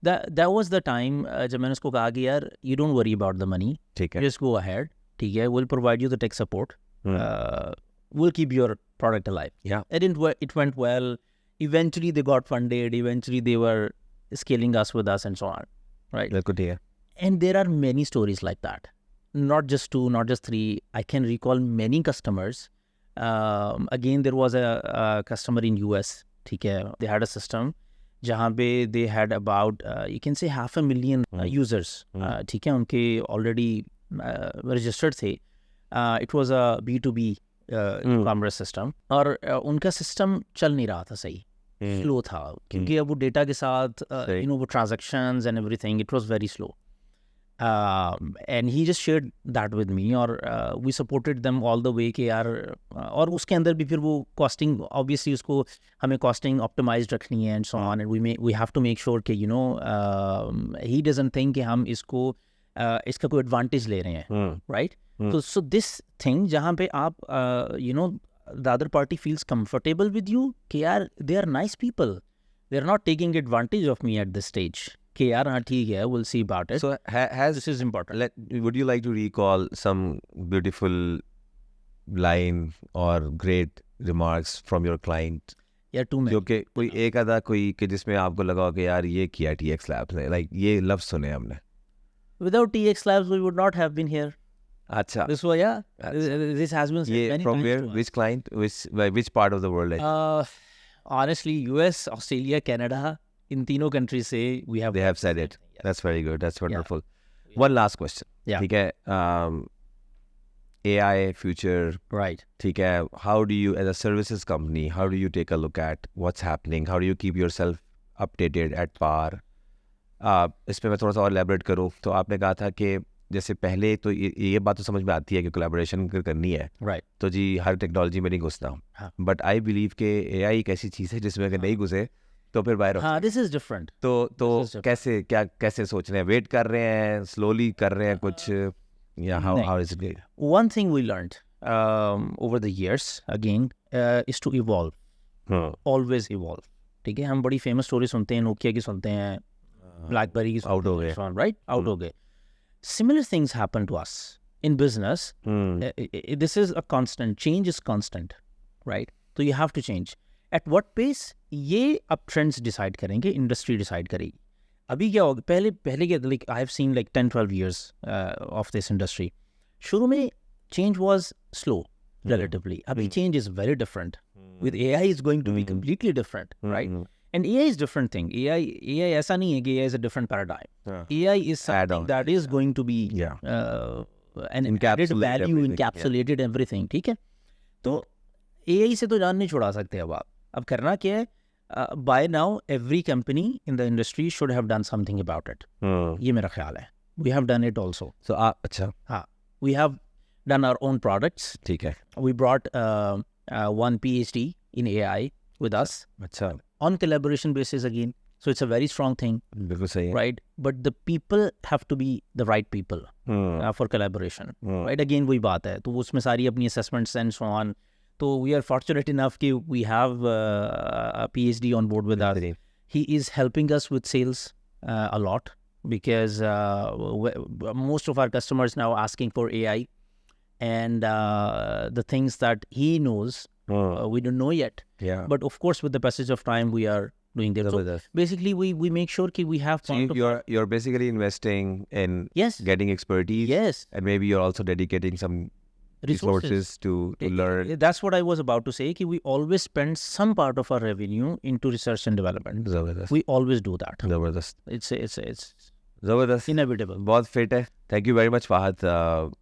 S1: दैट वाज द टाइम जब मैंने उसको कहा कि यार you don't worry about the money,
S2: ठीक है।
S1: जस्ट गो अहेड, ठीक है, will provide you the tech support, will keep your product alive.
S2: Yeah.
S1: It went well. Eventually they got funded. Eventually they were scaling us with us and so on. Right.
S2: बिल्कुल ठीक है।
S1: And there are many stories like that. Not just 2, not just 3. I can recall many customers. Again, there was a customer in US. ठीक है. They had a system जहाँ पे they had about you can say 500,000 users. ठीक है. उनके already registered थे. It was a B2B commerce system, और उनका सिस्टम चल नहीं रहा था सही, स्लो था, क्योंकि अब वो डेटा के साथ यू नो वो transactions and everything, it was very slow, and he just shared that with me, और we supported them all the way कि यार, और उसके अंदर भी फिर वो कॉस्टिंग, ऑब्वियसली उसको हमें कॉस्टिंग ऑप्टिमाइज रखनी है and so on, and we have to make sure कि you know he doesn't think कि हम इसको इसका कोई एडवांटेज ले रहे हैं, राइट? So this thing जहाँ पे आप you know the other party feels comfortable with you कि यार they are nice people, they are not taking advantage of me at this stage कि यार हाँ ठीक है, we'll see about it.
S2: So has
S1: This is important.
S2: would you like to recall some beautiful line or great remarks from your client
S1: यार too many.
S2: जो कि कोई एक आधा कोई कि जिसमें आपको लगा हो कि यार ये किया TX Labs ने, लाइक ये लफ्ज सुने हमने?
S1: Without TX Labs we would not have been here.
S2: अच्छा,
S1: This was this has been said
S2: ये
S1: many
S2: from
S1: times
S2: where,
S1: to us.
S2: which client, which part of the world है?
S1: Honestly US, Australia, Canada, इन तीनों countries से we have
S2: They have said it.
S1: Yes.
S2: That's very good. That's wonderful.
S1: Yeah.
S2: One last question.
S1: Yeah.
S2: ठीक है, AI future,
S1: Right.
S2: ठीक है, how do you as a services company, how do you take a look at what's happening, how do you keep yourself updated at par? इस पे मैं थोड़ा सा और elaborate करूँ तो आपने कहा था कि जैसे पहले तो ये बात तो समझ में आती है कि कोलैबोरेशन करनी है,
S1: Right.
S2: तो जी हर टेक्नोलॉजी में नहीं घुसना,
S1: हाँ.
S2: बट आई बिलीव कि AI एक ऐसी चीज़ है जिसमें अगर नहीं घुसे तो फिर बाहर
S1: हाँ, this is different.
S2: तो
S1: This is different.
S2: कैसे सोच रहे हैं, वेट कर रहे हैं, स्लोली कर रहे हैं कुछ, या
S1: नहीं.
S2: How is it?
S1: One thing we learned over the years again is to evolve. Always evolve. ठीक है, हम बड़ी फेमस स्टोरी सुनते हैं, नोकिया की सुनते हैं, ब्लैकबेरी की
S2: Out हो गए.
S1: राइट, आउट हो गए. Similar things happen to us in business. This is a constant. Change is constant, right? So you have to change. At what pace? ये अब trends decide करेंगे, industry decide करेगी. अभी क्या होगा, पहले क्या, like I have seen like 10-12 years of this industry. शुरू में change was slow relatively. अभी change is very different. With AI is going to be completely different, right? And AI is different thing. AI ऐसा नहीं है कि AI is a different paradigm. AI is something
S2: Add-on.
S1: that is going to be an added
S2: Encapsulate
S1: value,
S2: everything,
S1: encapsulated everything. ठीक है, तो AI से तो जान नहीं छुड़ा सकते अब करना क्या है? By now every company in the industry should have done something about it. ये मेरा ख्याल है. We have done it also.
S2: So अच्छा,
S1: हाँ, we have done our own products.
S2: ठीक है,
S1: We brought one PhD in AI with us
S2: अच्छा,
S1: on collaboration basis again. So it's a very strong thing,
S2: बिल्कुल सही है.
S1: right? But the people have to be the right people for collaboration, right? Again वही बात है, तो उसमें सारी अपनी assessments and so on. So we are fortunate enough कि we have a PhD on board with us. He is helping us with sales a lot because most of our customers now asking for AI, and the things that he knows we don't know yet.
S2: Yeah.
S1: But of course, with the passage of time, we are doing that. So basically, we make sure that we have.
S2: So you're basically investing in
S1: yes,
S2: getting expertise.
S1: yes,
S2: And maybe you're also dedicating some resources to learn.
S1: That's what I was about to say. That we always spend some part of our revenue into research and development.
S2: Zabardast.
S1: We always do that.
S2: Zabardast.
S1: It's
S2: Zabardast.
S1: inevitable.
S2: बहुत फिट है. Thank you very much Fahad,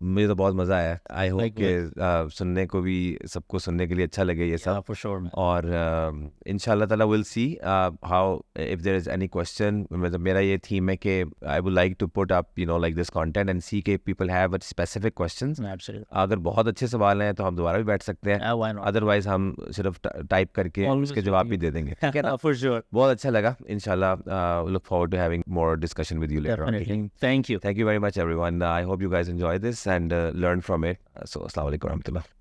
S2: मुझे तो बहुत मज़ा आया। आई होप कि
S1: Likewise.
S2: सुनने को भी सबको सुनने के लिए अच्छा लगे ये सब।
S1: Yeah, for sure, man.
S2: और इंशाल्लाह ताला will see how if there is any question. मतलब मेरा ये थीम है कि I would like to put up like this content and see के people have a specific questions.
S1: Absolutely.
S2: अगर बहुत अच्छे सवाल हैं तो हम दोबारा भी बैठ सकते हैं,
S1: Yeah, why not?
S2: अदरवाइज हम सिर्फ टाइप करके
S1: Always
S2: उसके जवाब भी
S1: waiting.
S2: दे देंगे, ठीक है ना?
S1: For sure.
S2: बहुत अच्छा लगा। इंशाल्लाह look forward to having more discussion with you later on.
S1: Definitely. Thank you.
S2: Thank you very much, everyone. I hope you guys enjoy this and learn from it. So, assalamu alaikum warahmatullah.